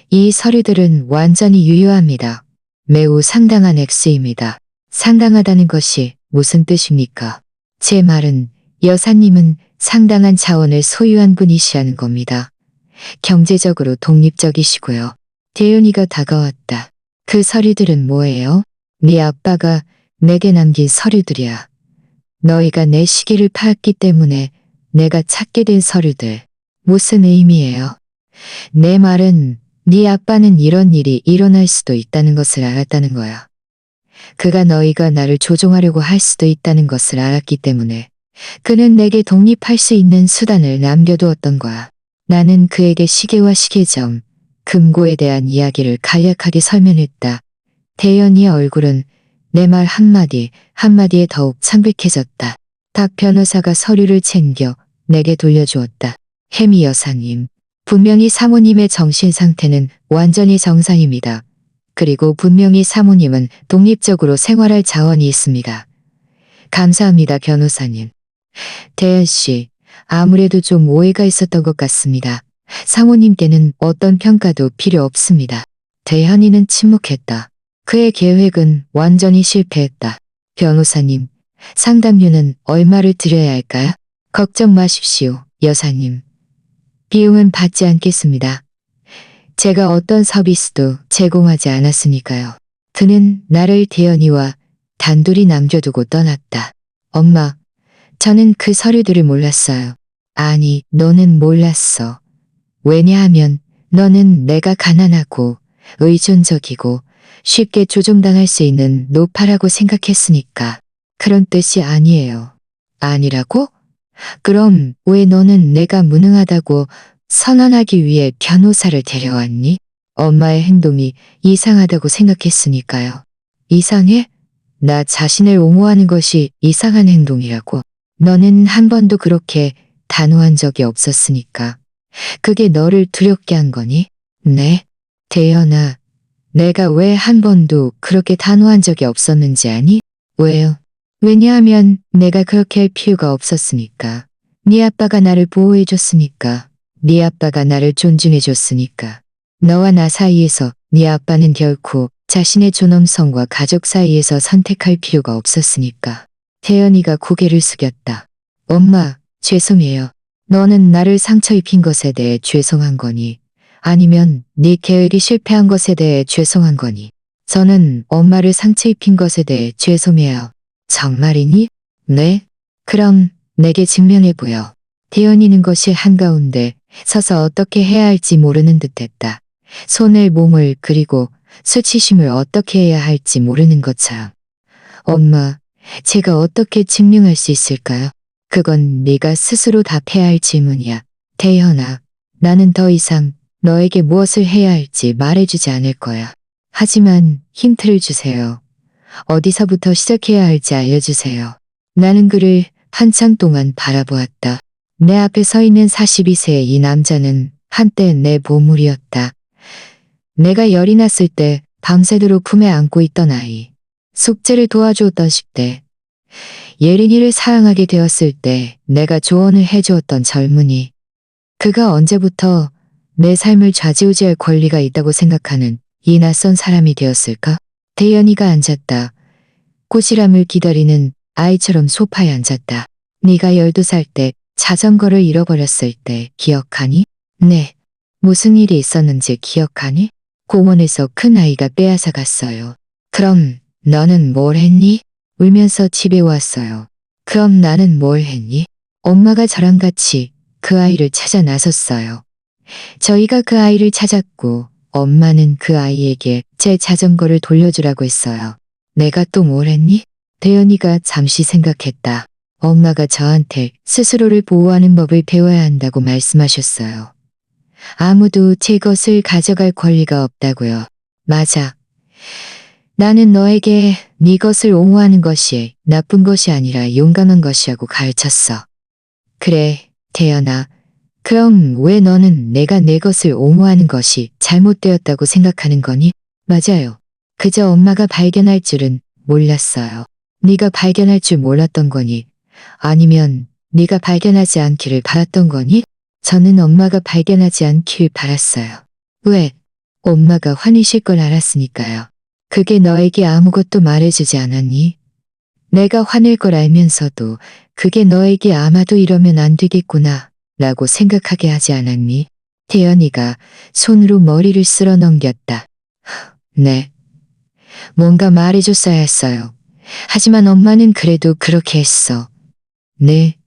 이 서류들은 완전히 유효합니다. 매우 상당한 액수입니다. 상당하다는 것이 무슨 뜻입니까? 제 말은 여사님은 상당한 자원을 소유한 분이시라는 겁니다. 경제적으로 독립적이시고요. 대윤이가 다가왔다. 그 서류들은 뭐예요? 네 아빠가 내게 남긴 서류들이야. 너희가 내 시계를 팔았기 때문에 내가 찾게 된 서류들. 무슨 의미예요? 내 말은 네 아빠는 이런 일이 일어날 수도 있다는 것을 알았다는 거야. 그가 너희가 나를 조종하려고 할 수도 있다는 것을 알았기 때문에 그는 내게 독립할 수 있는 수단을 남겨두었던 거야. 나는 그에게 시계와 시계점, 금고에 대한 이야기를 간략하게 설명했다. 대연이의 얼굴은 내 말 한마디 한마디에 더욱 창백해졌다. 박 변호사가 서류를 챙겨 내게 돌려주었다. 혜미 여사님, 분명히 사모님의 정신 상태는 완전히 정상입니다. 그리고 분명히 사모님은 독립적으로 생활할 자원이 있습니다. 감사합니다, 변호사님. 대연 씨, 아무래도 좀 오해가 있었던 것 같습니다. 사모님께는 어떤 평가도 필요 없습니다. 대현이는 침묵했다. 그의 계획은 완전히 실패했다. 변호사님, 상담료는 얼마를 드려야 할까요? 걱정 마십시오, 여사님. 비용은 받지 않겠습니다. 제가 어떤 서비스도 제공하지 않았으니까요. 그는 나를 대연이와 단둘이 남겨두고 떠났다. 엄마, 저는 그 서류들을 몰랐어요. 아니, 너는 몰랐어. 왜냐하면 너는 내가 가난하고 의존적이고 쉽게 조종당할 수 있는 노파라고 생각했으니까. 그런 뜻이 아니에요. 아니라고? 그럼 왜 너는 내가 무능하다고 선언하기 위해 변호사를 데려왔니? 엄마의 행동이 이상하다고 생각했으니까요. 이상해? 나 자신을 옹호하는 것이 이상한 행동이라고. 너는 한 번도 그렇게 단호한 적이 없었으니까. 그게 너를 두렵게 한 거니? 네? 대연아, 내가 왜 한 번도 그렇게 단호한 적이 없었는지 아니? 왜요? 왜냐하면 내가 그렇게 할 필요가 없었으니까. 네 아빠가 나를 보호해줬으니까. 네 아빠가 나를 존중해줬으니까. 너와 나 사이에서 네 아빠는 결코 자신의 존엄성과 가족 사이에서 선택할 필요가 없었으니까. 태연이가 고개를 숙였다. 엄마, 죄송해요. 너는 나를 상처 입힌 것에 대해 죄송한 거니? 아니면 네 계획이 실패한 것에 대해 죄송한 거니? 저는 엄마를 상처 입힌 것에 대해 죄송해요. 정말이니? 네? 그럼 내게 증명해 보여. 태연이는 거실 한가운데 서서 어떻게 해야 할지 모르는 듯했다. 손을 몸을 그리고 수치심을 어떻게 해야 할지 모르는 것처럼. 엄마, 제가 어떻게 증명할 수 있을까요? 그건 네가 스스로 답해야 할 질문이야. 태연아, 나는 더 이상 너에게 무엇을 해야 할지 말해주지 않을 거야. 하지만 힌트를 주세요. 어디서부터 시작해야 할지 알려주세요. 나는 그를 한참 동안 바라보았다. 내 앞에 서 있는 42세의 이 남자는 한때 내 보물이었다. 내가 열이 났을 때 밤새도록 품에 안고 있던 아이. 숙제를 도와주었던 10대. 예린이를 사랑하게 되었을 때 내가 조언을 해주었던 젊은이. 그가 언제부터 내 삶을 좌지우지할 권리가 있다고 생각하는 이 낯선 사람이 되었을까? 태연이가 앉았다. 꽃이람을 기다리는 아이처럼 소파에 앉았다. 네가 12살 때 자전거를 잃어버렸을 때 기억하니? 네. 무슨 일이 있었는지 기억하니? 공원에서 큰 아이가 빼앗아 갔어요. 그럼 너는 뭘 했니? 울면서 집에 왔어요. 그럼 나는 뭘 했니? 엄마가 저랑 같이 그 아이를 찾아 나섰어요. 저희가 그 아이를 찾았고 엄마는 그 아이에게 제 자전거를 돌려주라고 했어요. 내가 또 뭘 했니? 태연이가 잠시 생각했다. 엄마가 저한테 스스로를 보호하는 법을 배워야 한다고 말씀하셨어요. 아무도 제 것을 가져갈 권리가 없다고요. 맞아. 나는 너에게 네 것을 옹호하는 것이 나쁜 것이 아니라 용감한 것이라고 가르쳤어. 그래, 태연아. 그럼 왜 너는 내가 내 것을 옹호하는 것이 잘못되었다고 생각하는 거니? 맞아요. 그저 엄마가 발견할 줄은 몰랐어요. 네가 발견할 줄 몰랐던 거니? 아니면 네가 발견하지 않기를 바랐던 거니? 저는 엄마가 발견하지 않길 바랐어요. 왜? 엄마가 화내실 걸 알았으니까요. 그게 너에게 아무것도 말해주지 않았니? 내가 화낼 걸 알면서도 그게 너에게 아마도 이러면 안 되겠구나 라고 생각하게 하지 않았니? 태연이가 손으로 머리를 쓸어 넘겼다. 네. 뭔가 말해줬어야 했어요. 하지만 엄마는 그래도 그렇게 했어. 네.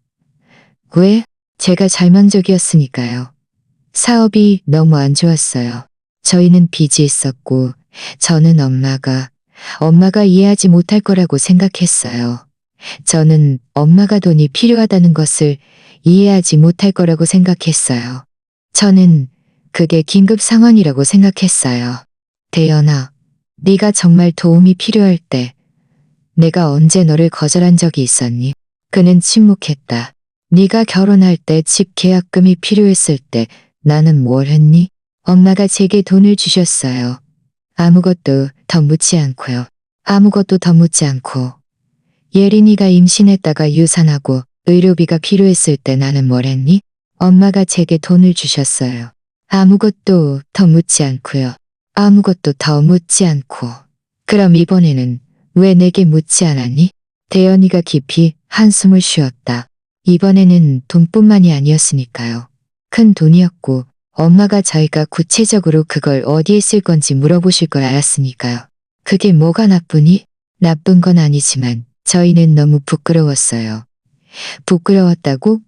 왜? 제가 절망적이었으니까요. 사업이 너무 안 좋았어요. 저희는 빚이 있었고 저는 엄마가 이해하지 못할 거라고 생각했어요. 저는 엄마가 돈이 필요하다는 것을 이해하지 못할 거라고 생각했어요. 저는 그게 긴급 상황이라고 생각했어요. 태연아, 네가 정말 도움이 필요할 때 내가 언제 너를 거절한 적이 있었니? 그는 침묵했다. 네가 결혼할 때 집 계약금이 필요했을 때 나는 뭘 했니? 엄마가 제게 돈을 주셨어요. 아무것도 더 묻지 않고요. 아무것도 더 묻지 않고. 예린이가 임신했다가 유산하고 의료비가 필요했을 때 나는 뭘 했니? 엄마가 제게 돈을 주셨어요. 아무것도 더 묻지 않고요. 아무것도 더 묻지 않고. 그럼 이번에는 왜 내게 묻지 않았니? 태연이가 깊이 한숨을 쉬었다. 이번에는 돈뿐만이 아니었으니까요. 큰 돈이었고 엄마가 저희가 구체적으로 그걸 어디에 쓸 건지 물어보실 걸 알았으니까요. 그게 뭐가 나쁘니? 나쁜 건 아니지만 저희는 너무 부끄러웠어요. 부끄러웠다고?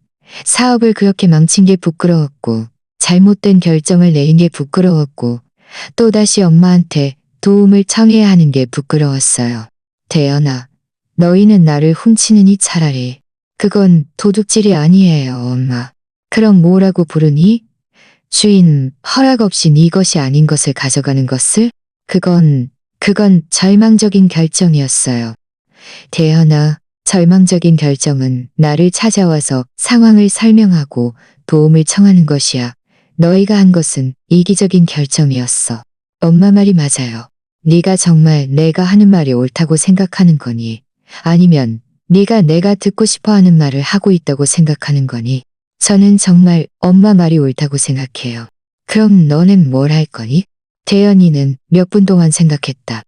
사업을 그렇게 망친 게 부끄러웠고 잘못된 결정을 내린 게 부끄러웠고 또다시 엄마한테 도움을 청해야 하는 게 부끄러웠어요. 태연아, 너희는 나를 훔치느니 차라리. 그건 도둑질이 아니에요, 엄마. 그럼 뭐라고 부르니? 주인, 허락 없이 네 것이 아닌 것을 가져가는 것을? 그건 절망적인 결정이었어요. 태연아, 절망적인 결정은 나를 찾아와서 상황을 설명하고 도움을 청하는 것이야. 너희가 한 것은 이기적인 결정이었어. 엄마 말이 맞아요. 네가 정말 내가 하는 말이 옳다고 생각하는 거니? 아니면 네가 내가 듣고 싶어 하는 말을 하고 있다고 생각하는 거니? 저는 정말 엄마 말이 옳다고 생각해요. 그럼 너는 뭘 할 거니? 대연이는 몇 분 동안 생각했다.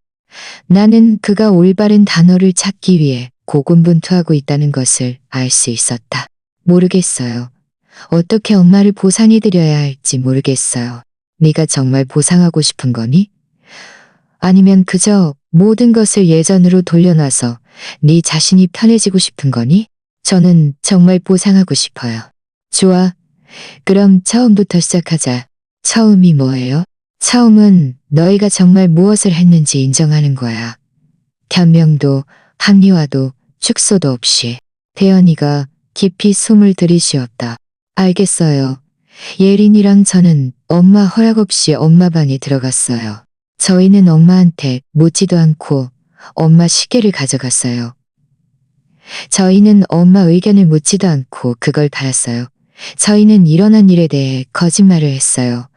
나는 그가 올바른 단어를 찾기 위해 고군분투하고 있다는 것을 알 수 있었다. 모르겠어요. 어떻게 엄마를 보상해드려야 할지 모르겠어요. 네가 정말 보상하고 싶은 거니? 아니면 그저 모든 것을 예전으로 돌려놔서 네 자신이 편해지고 싶은 거니? 저는 정말 보상하고 싶어요. 좋아. 그럼 처음부터 시작하자. 처음이 뭐예요? 처음은 너희가 정말 무엇을 했는지 인정하는 거야. 변명도 합리화도 축소도 없이. 태연이가 깊이 숨을 들이쉬었다. 알겠어요. 예린이랑 저는 엄마 허락 없이 엄마 방에 들어갔어요. 저희는 엄마한테 묻지도 않고 엄마 시계를 가져갔어요. 저희는 엄마 의견을 묻지도 않고 그걸 받았어요. 저희는 일어난 일에 대해 거짓말을 했어요.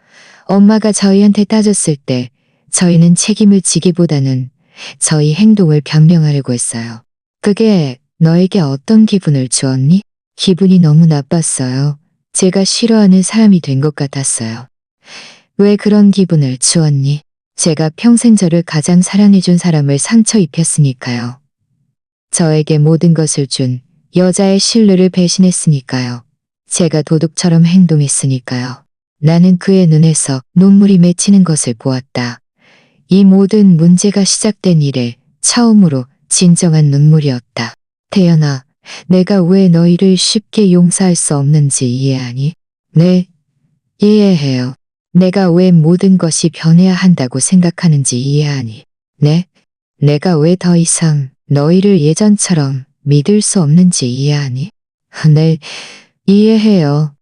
엄마가 저희한테 따졌을 때 저희는 책임을 지기보다는 저희 행동을 변명하려고 했어요. 그게 너에게 어떤 기분을 주었니? 기분이 너무 나빴어요. 제가 싫어하는 사람이 된 것 같았어요. 왜 그런 기분을 주었니? 제가 평생 저를 가장 사랑해준 사람을 상처 입혔으니까요. 저에게 모든 것을 준 여자의 신뢰를 배신했으니까요. 제가 도둑처럼 행동했으니까요. 나는 그의 눈에서 눈물이 맺히는 것을 보았다. 이 모든 문제가 시작된 이래 처음으로 진정한 눈물이었다. 태연아, 내가 왜 너희를 쉽게 용서할 수 없는지 이해하니? 네, 이해해요. 내가 왜 모든 것이 변해야 한다고 생각하는지 이해하니? 네, 내가 왜 더 이상 너희를 예전처럼 믿을 수 없는지 이해하니? 네, 이해해요.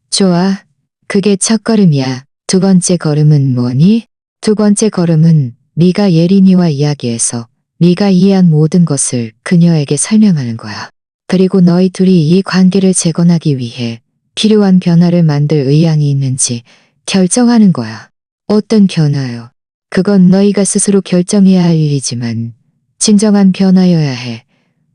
좋아. 그게 첫 걸음이야. 두 번째 걸음은 뭐니? 두 번째 걸음은 네가 예린이와 이야기해서 네가 이해한 모든 것을 그녀에게 설명하는 거야. 그리고 너희 둘이 이 관계를 재건하기 위해 필요한 변화를 만들 의향이 있는지 결정하는 거야. 어떤 변화요? 그건 너희가 스스로 결정해야 할 일이지만 진정한 변화여야 해.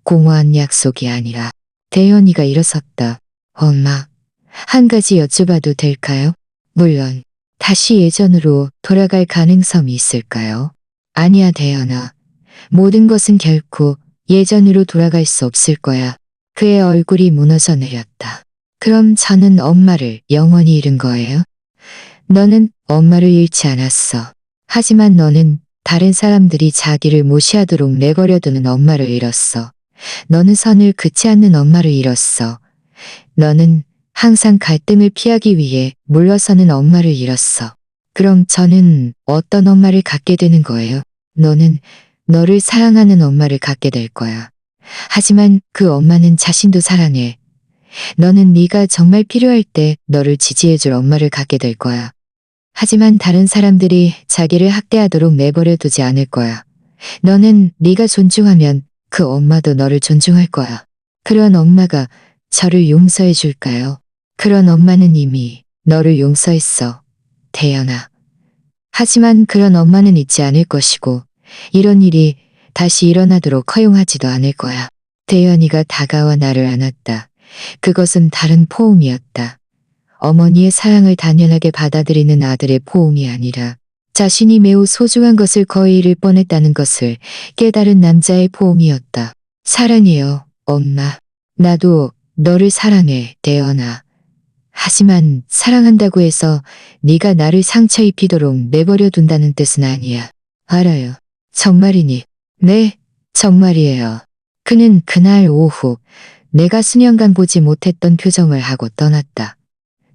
공허한 약속이 아니라. 대현이가 일어섰다. 엄마, 한 가지 여쭤봐도 될까요? 물론 다시 예전으로 돌아갈 가능성이 있을까요? 아니야, 대현아. 모든 것은 결코 예전으로 돌아갈 수 없을 거야. 그의 얼굴이 무너져 내렸다. 그럼 저는 엄마를 영원히 잃은 거예요? 너는 엄마를 잃지 않았어. 하지만 너는 다른 사람들이 자기를 무시하도록 내버려두는 엄마를 잃었어. 너는 선을 긋지 않는 엄마를 잃었어. 너는 항상 갈등을 피하기 위해 물러서는 엄마를 잃었어. 그럼 저는 어떤 엄마를 갖게 되는 거예요? 너는 너를 사랑하는 엄마를 갖게 될 거야. 하지만 그 엄마는 자신도 사랑해. 너는 네가 정말 필요할 때 너를 지지해줄 엄마를 갖게 될 거야. 하지만 다른 사람들이 자기를 학대하도록 내버려 두지 않을 거야. 너는 네가 존중하면 그 엄마도 너를 존중할 거야. 그런 엄마가 저를 용서해 줄까요? 그런 엄마는 이미 너를 용서했어. 태연아. 하지만 그런 엄마는 있지 않을 것이고 이런 일이 다시 일어나도록 허용하지도 않을 거야. 태연이가 다가와 나를 안았다. 그것은 다른 포옹이었다. 어머니의 사랑을 단연하게 받아들이는 아들의 포옹이 아니라 자신이 매우 소중한 것을 거의 잃을 뻔했다는 것을 깨달은 남자의 포옹이었다. 사랑해요, 엄마. 나도 너를 사랑해, 대연아. 하지만 사랑한다고 해서 네가 나를 상처 입히도록 내버려 둔다는 뜻은 아니야. 알아요. 정말이니? 네, 정말이에요. 그는 그날 오후 내가 수년간 보지 못했던 표정을 하고 떠났다.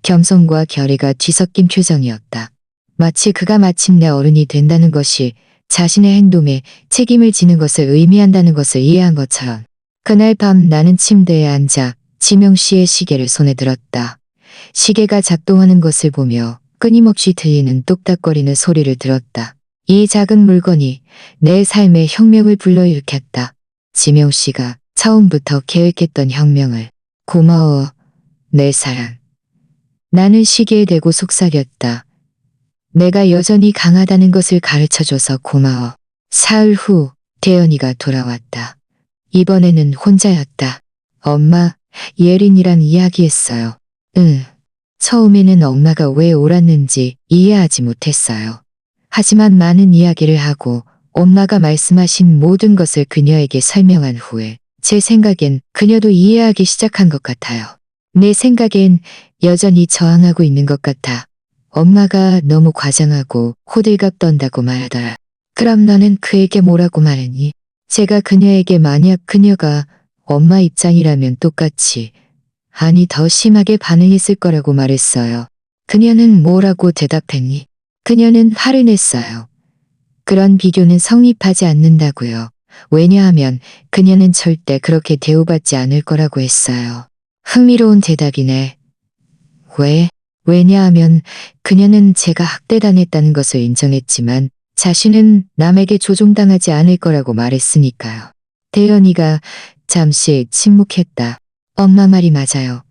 겸손과 결의가 뒤섞인 표정이었다. 마치 그가 마침내 어른이 된다는 것이 자신의 행동에 책임을 지는 것을 의미한다는 것을 이해한 것처럼. 그날 밤 나는 침대에 앉아 지명 씨의 시계를 손에 들었다. 시계가 작동하는 것을 보며 끊임없이 들리는 뚝딱거리는 소리를 들었다. 이 작은 물건이 내 삶의 혁명을 불러일으켰다. 지명 씨가 처음부터 계획했던 혁명을. 고마워, 내 사랑. 나는 시계에 대고 속삭였다. 내가 여전히 강하다는 것을 가르쳐줘서 고마워. 사흘 후 대연이가 돌아왔다. 이번에는 혼자였다. 엄마, 예린이랑 이야기했어요. 응. 처음에는 엄마가 왜 옳았는지 이해하지 못했어요. 하지만 많은 이야기를 하고 엄마가 말씀하신 모든 것을 그녀에게 설명한 후에 제 생각엔 그녀도 이해하기 시작한 것 같아요. 내 생각엔 여전히 저항하고 있는 것 같아. 엄마가 너무 과장하고 호들갑 떤다고 말하더라. 그럼 너는 그에게 뭐라고 말했니? 제가 그녀에게 만약 그녀가 엄마 입장이라면 똑같이 아니 더 심하게 반응했을 거라고 말했어요. 그녀는 뭐라고 대답했니? 그녀는 화를 냈어요. 그런 비교는 성립하지 않는다고요. 왜냐하면 그녀는 절대 그렇게 대우받지 않을 거라고 했어요. 흥미로운 대답이네. 왜? 왜냐하면 그녀는 제가 학대당했다는 것을 인정했지만 자신은 남에게 조종당하지 않을 거라고 말했으니까요. 대연이가 잠시 침묵했다. 엄마 말이 맞아요.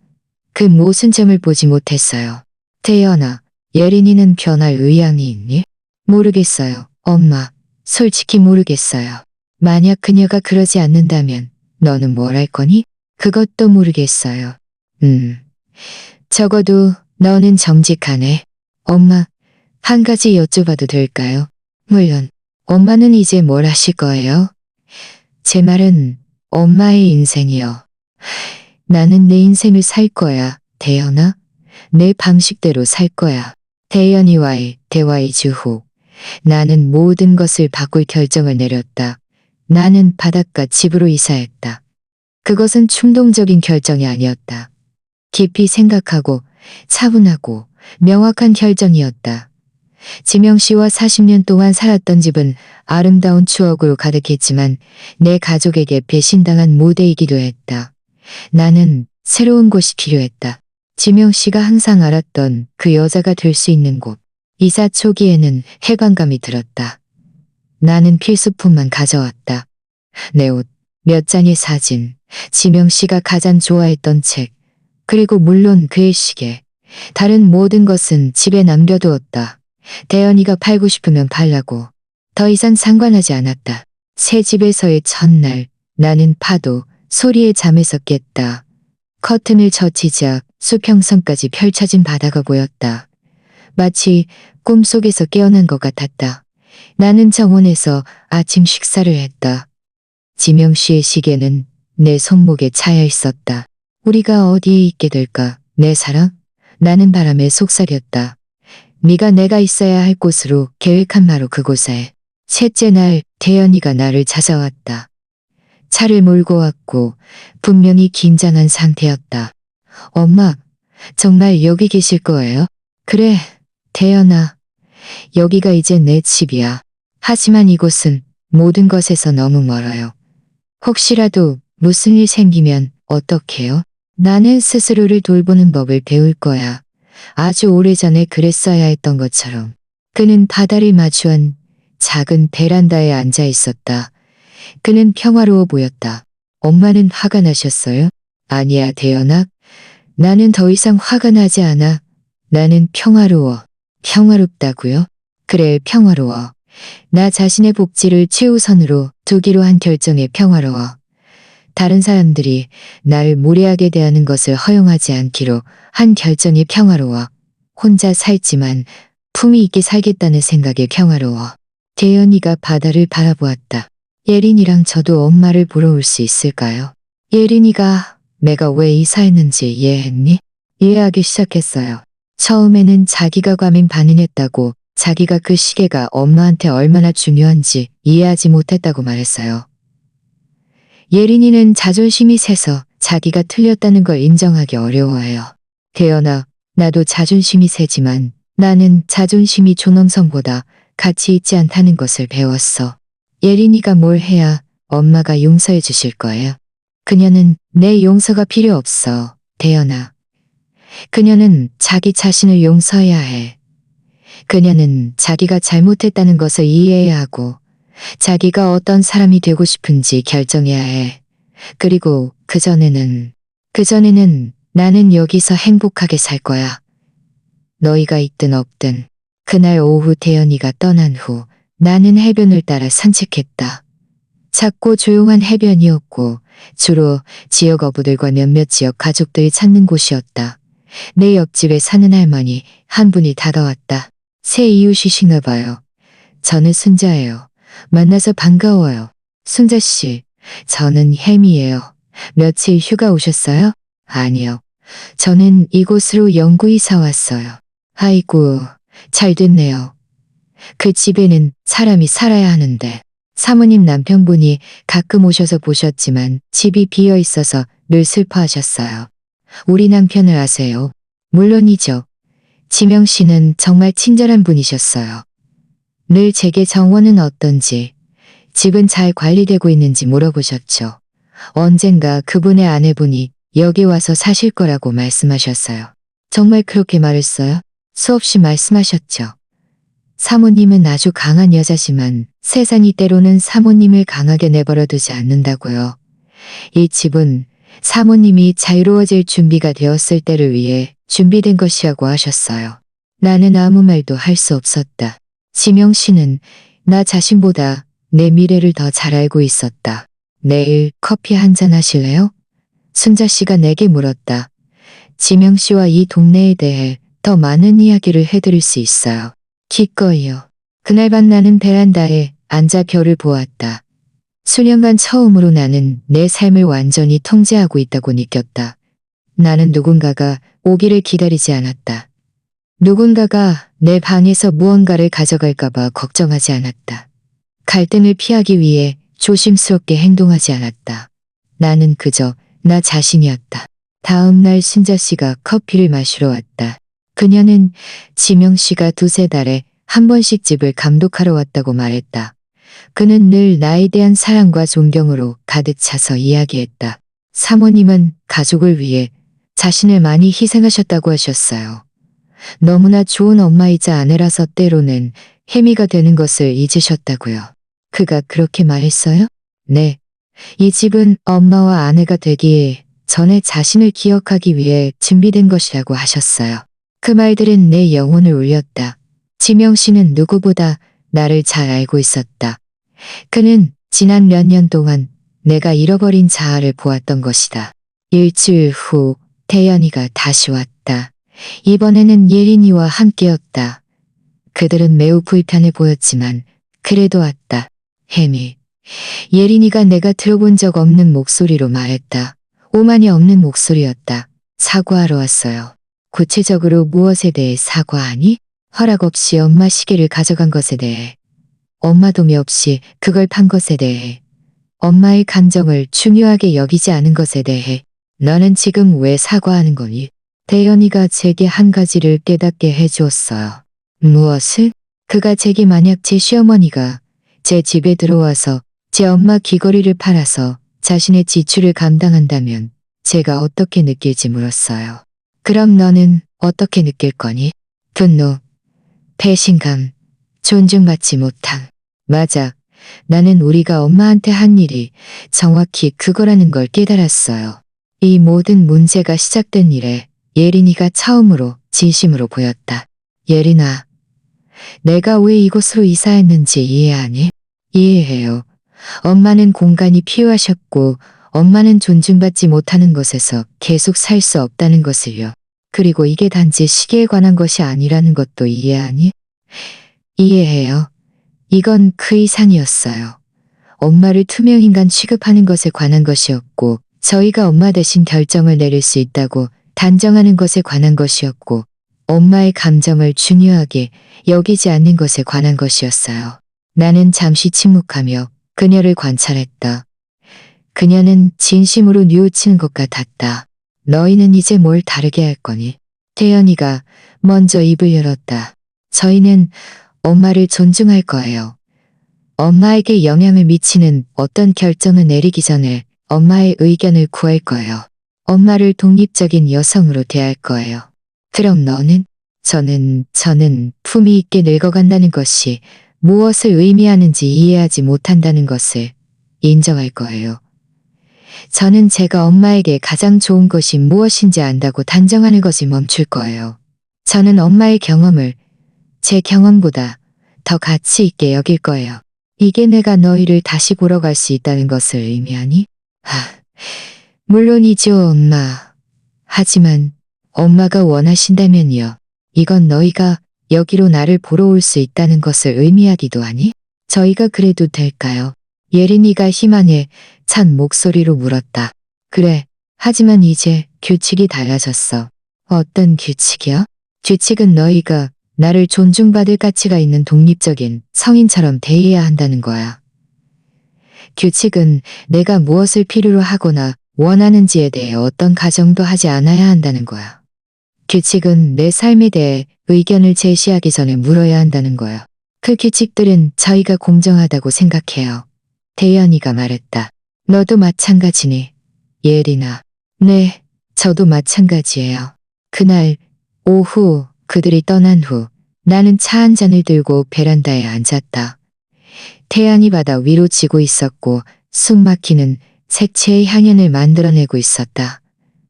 그 모순점을 보지 못했어요. 태연아, 예린이는 변할 의향이 있니? 모르겠어요. 엄마, 솔직히 모르겠어요. 만약 그녀가 그러지 않는다면 너는 뭘 할 거니? 그것도 모르겠어요. 적어도 너는 정직하네. 엄마, 한 가지 여쭤봐도 될까요? 물론, 엄마는 이제 뭘 하실 거예요? 제 말은 엄마의 인생이요. 나는 내 인생을 살 거야, 대연아. 내 방식대로 살 거야. 대연이와의 대화 2주 후, 나는 모든 것을 바꿀 결정을 내렸다. 나는 바닷가 집으로 이사했다. 그것은 충동적인 결정이 아니었다. 깊이 생각하고 차분하고 명확한 결정이었다. 지명 씨와 40년 동안 살았던 집은 아름다운 추억으로 가득했지만 내 가족에게 배신당한 무대이기도 했다. 나는 새로운 곳이 필요했다. 지명 씨가 항상 알았던 그 여자가 될 수 있는 곳. 이사 초기에는 해방감이 들었다. 나는 필수품만 가져왔다. 내 옷, 몇 장의 사진, 지명 씨가 가장 좋아했던 책, 그리고 물론 그의 시계. 다른 모든 것은 집에 남겨두었다. 대연이가 팔고 싶으면 팔라고. 더 이상 상관하지 않았다. 새 집에서의 첫날, 나는 파도, 소리에 잠에서 깼다. 커튼을 젖히자 수평선까지 펼쳐진 바다가 보였다. 마치 꿈속에서 깨어난 것 같았다. 나는 정원에서 아침 식사를 했다. 지명 씨의 시계는 내 손목에 차여 있었다. 우리가 어디에 있게 될까, 내 사랑? 나는 바람에 속삭였다. 네가 내가 있어야 할 곳으로 계획한 바로 그곳에. 셋째 날 대연이가 나를 찾아왔다. 차를 몰고 왔고 분명히 긴장한 상태였다. 엄마, 정말 여기 계실 거예요? 그래, 대연아. 여기가 이제 내 집이야. 하지만 이곳은 모든 것에서 너무 멀어요. 혹시라도 무슨 일 생기면 어떡해요? 나는 스스로를 돌보는 법을 배울 거야. 아주 오래전에 그랬어야 했던 것처럼. 그는 바다를 마주한 작은 베란다에 앉아 있었다. 그는 평화로워 보였다. 엄마는 화가 나셨어요? 아니야, 대연아. 나는 더 이상 화가 나지 않아. 나는 평화로워. 평화롭다고요? 그래, 평화로워. 나 자신의 복지를 최우선으로 두기로 한 결정에 평화로워. 다른 사람들이 날 무례하게 대하는 것을 허용하지 않기로 한 결정이 평화로워. 혼자 살지만 품위 있게 살겠다는 생각에 평화로워. 대연이가 바다를 바라보았다. 예린이랑 저도 엄마를 보러 올 수 있을까요? 예린이가 내가 왜 이사했는지 이해했니? 이해하기 시작했어요. 처음에는 자기가 과민 반응했다고, 자기가 그 시계가 엄마한테 얼마나 중요한지 이해하지 못했다고 말했어요. 예린이는 자존심이 세서 자기가 틀렸다는 걸 인정하기 어려워해요. 대연아, 나도 자존심이 세지만 나는 자존심이 존엄성보다 가치 있지 않다는 것을 배웠어. 예린이가 뭘 해야 엄마가 용서해 주실 거예요? 그녀는 내 용서가 필요 없어, 대연아. 그녀는 자기 자신을 용서해야 해. 그녀는 자기가 잘못했다는 것을 이해해야 하고 자기가 어떤 사람이 되고 싶은지 결정해야 해. 그리고 그전에는 나는 여기서 행복하게 살 거야. 너희가 있든 없든. 그날 오후 대연이가 떠난 후 나는 해변을 따라 산책했다. 작고 조용한 해변이었고 주로 지역 어부들과 몇몇 지역 가족들이 찾는 곳이었다. 내 옆집에 사는 할머니 한 분이 다가왔다. 새 이웃이신가 봐요. 저는 순자예요. 만나서 반가워요. 순자 씨, 저는 햄이에요. 며칠 휴가 오셨어요? 아니요. 저는 이곳으로 영구 이사 왔어요. 아이고, 잘 됐네요. 그 집에는 사람이 살아야 하는데. 사모님 남편분이 가끔 오셔서 보셨지만 집이 비어 있어서 늘 슬퍼하셨어요. 우리 남편을 아세요? 물론이죠. 지명 씨는 정말 친절한 분이셨어요. 늘 제게 정원은 어떤지, 집은 잘 관리되고 있는지 물어보셨죠. 언젠가 그분의 아내분이 여기 와서 사실 거라고 말씀하셨어요. 정말 그렇게 말했어요? 수없이 말씀하셨죠. 사모님은 아주 강한 여자지만 세상이 때로는 사모님을 강하게 내버려 두지 않는다고요. 이 집은 사모님이 자유로워질 준비가 되었을 때를 위해 준비된 것이라고 하셨어요. 나는 아무 말도 할 수 없었다. 지명 씨는 나 자신보다 내 미래를 더 잘 알고 있었다. 내일 커피 한잔 하실래요? 순자 씨가 내게 물었다. 지명 씨와 이 동네에 대해 더 많은 이야기를 해드릴 수 있어요. 기꺼이요. 그날 밤 나는 베란다에 앉아 별을 보았다. 수년간 처음으로 나는 내 삶을 완전히 통제하고 있다고 느꼈다. 나는 누군가가 오기를 기다리지 않았다. 누군가가 내 방에서 무언가를 가져갈까봐 걱정하지 않았다. 갈등을 피하기 위해 조심스럽게 행동하지 않았다. 나는 그저 나 자신이었다. 다음 날 순자 씨가 커피를 마시러 왔다. 그녀는 지명 씨가 두세 달에 한 번씩 집을 감독하러 왔다고 말했다. 그는 늘 나에 대한 사랑과 존경으로 가득 차서 이야기했다. 사모님은 가족을 위해 자신을 많이 희생하셨다고 하셨어요. 너무나 좋은 엄마이자 아내라서 때로는 해미가 되는 것을 잊으셨다고요. 그가 그렇게 말했어요? 네. 이 집은 엄마와 아내가 되기 전에 자신을 기억하기 위해 준비된 것이라고 하셨어요. 그 말들은 내 영혼을 울렸다. 지명 씨는 누구보다 나를 잘 알고 있었다. 그는 지난 몇 년 동안 내가 잃어버린 자아를 보았던 것이다. 일주일 후 태연이가 다시 왔다. 이번에는 예린이와 함께였다. 그들은 매우 불편해 보였지만 그래도 왔다. 혜미. 예린이가 내가 들어본 적 없는 목소리로 말했다. 오만이 없는 목소리였다. 사과하러 왔어요. 구체적으로 무엇에 대해 사과하니? 허락 없이 엄마 시계를 가져간 것에 대해. 엄마 도미 없이 그걸 판 것에 대해. 엄마의 감정을 중요하게 여기지 않은 것에 대해. 너는 지금 왜 사과하는 거니? 태연이가 제게 한 가지를 깨닫게 해주었어요. 무엇을? 그가 제게 만약 제 시어머니가 제 집에 들어와서 제 엄마 귀걸이를 팔아서 자신의 지출을 감당한다면 제가 어떻게 느낄지 물었어요. 그럼 너는 어떻게 느낄 거니? 분노, 배신감, 존중받지 못함. 맞아. 나는 우리가 엄마한테 한 일이 정확히 그거라는 걸 깨달았어요. 이 모든 문제가 시작된 일에 예린이가 처음으로 진심으로 보였다. 예린아, 내가 왜 이곳으로 이사했는지 이해하니? 이해해요. 엄마는 공간이 필요하셨고 엄마는 존중받지 못하는 곳에서 계속 살 수 없다는 것을요. 그리고 이게 단지 시계에 관한 것이 아니라는 것도 이해하니? 이해해요. 이건 그 이상이었어요. 엄마를 투명인간 취급하는 것에 관한 것이었고 저희가 엄마 대신 결정을 내릴 수 있다고 단정하는 것에 관한 것이었고 엄마의 감정을 중요하게 여기지 않는 것에 관한 것이었어요. 나는 잠시 침묵하며 그녀를 관찰했다. 그녀는 진심으로 뉘우치는 것 같았다. 너희는 이제 뭘 다르게 할 거니? 태연이가 먼저 입을 열었다. 저희는 엄마를 존중할 거예요. 엄마에게 영향을 미치는 어떤 결정을 내리기 전에 엄마의 의견을 구할 거예요. 엄마를 독립적인 여성으로 대할 거예요. 그럼 너는? 저는 품위 있게 늙어간다는 것이 무엇을 의미하는지 이해하지 못한다는 것을 인정할 거예요. 저는 제가 엄마에게 가장 좋은 것이 무엇인지 안다고 단정하는 것이 멈출 거예요. 저는 엄마의 경험을 제 경험보다 더 가치 있게 여길 거예요. 이게 내가 너희를 다시 보러 갈 수 있다는 것을 의미하니? 물론이죠, 엄마. 하지만 엄마가 원하신다면요. 이건 너희가 여기로 나를 보러 올 수 있다는 것을 의미하기도 하니? 저희가 그래도 될까요? 예린이가 희망에 찬 목소리로 물었다. 그래. 하지만 이제 규칙이 달라졌어. 어떤 규칙이야? 규칙은 너희가 나를 존중받을 가치가 있는 독립적인 성인처럼 대해야 한다는 거야. 규칙은 내가 무엇을 필요로 하거나 원하는지에 대해 어떤 가정도 하지 않아야 한다는 거야. 규칙은 내 삶에 대해 의견을 제시하기 전에 물어야 한다는 거야. 그 규칙들은 저희가 공정하다고 생각해요. 대연이가 말했다. 너도 마찬가지니? 예린아. 네, 저도 마찬가지예요. 그날 오후 그들이 떠난 후 나는 차 한 잔을 들고 베란다에 앉았다. 태양이 바다 위로 지고 있었고 숨 막히는 색채의 향연을 만들어내고 있었다.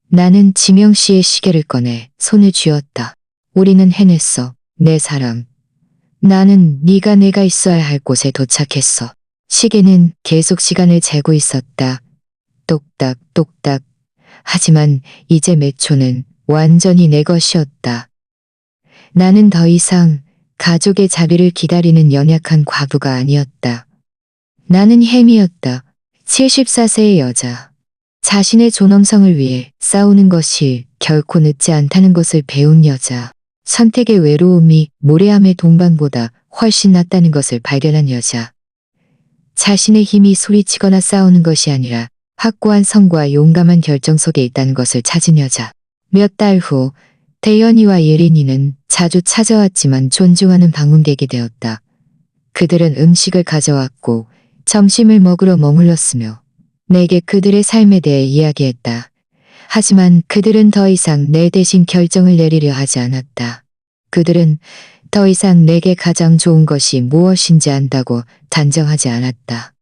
나는 지명 씨의 시계를 꺼내 손을 쥐었다. 우리는 해냈어, 내 사랑. 나는 네가 내가 있어야 할 곳에 도착했어. 시계는 계속 시간을 재고 있었다. 똑딱 똑딱. 하지만 이제 몇 초는 완전히 내 것이었다. 나는 더 이상 가족의 자비를 기다리는 연약한 과부가 아니었다. 나는 햄이었다. 74세의 여자. 자신의 존엄성을 위해 싸우는 것이 결코 늦지 않다는 것을 배운 여자. 선택의 외로움이 무례함의 동반보다 훨씬 낫다는 것을 발견한 여자. 자신의 힘이 소리치거나 싸우는 것이 아니라 확고한 성과 용감한 결정 속에 있다는 것을 찾은 여자. 몇 달 후 대연이와 예린이는 자주 찾아왔지만 존중하는 방문객이 되었다. 그들은 음식을 가져왔고 점심을 먹으러 머물렀으며 내게 그들의 삶에 대해 이야기했다. 하지만 그들은 더 이상 내 대신 결정을 내리려 하지 않았다. 그들은 더 이상 내게 가장 좋은 것이 무엇인지 안다고 단정하지 않았다.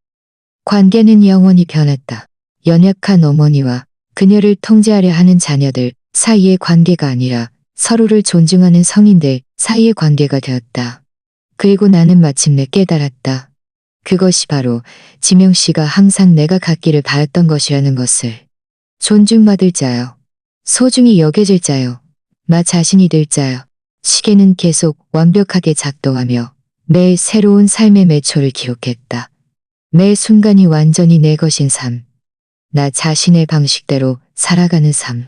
관계는 영원히 변했다. 연약한 어머니와 그녀를 통제하려 하는 자녀들 사이의 관계가 아니라 서로를 존중하는 성인들 사이의 관계가 되었다. 그리고 나는 마침내 깨달았다. 그것이 바로 지명 씨가 항상 내가 갖기를 바랐던 것이라는 것을. 존중받을 자요. 소중히 여겨질 자요. 나 자신이 될 자요. 시계는 계속 완벽하게 작동하며 매일 새로운 삶의 매 초를 기록했다. 매 순간이 완전히 내 것인 삶. 나 자신의 방식대로 살아가는 삶.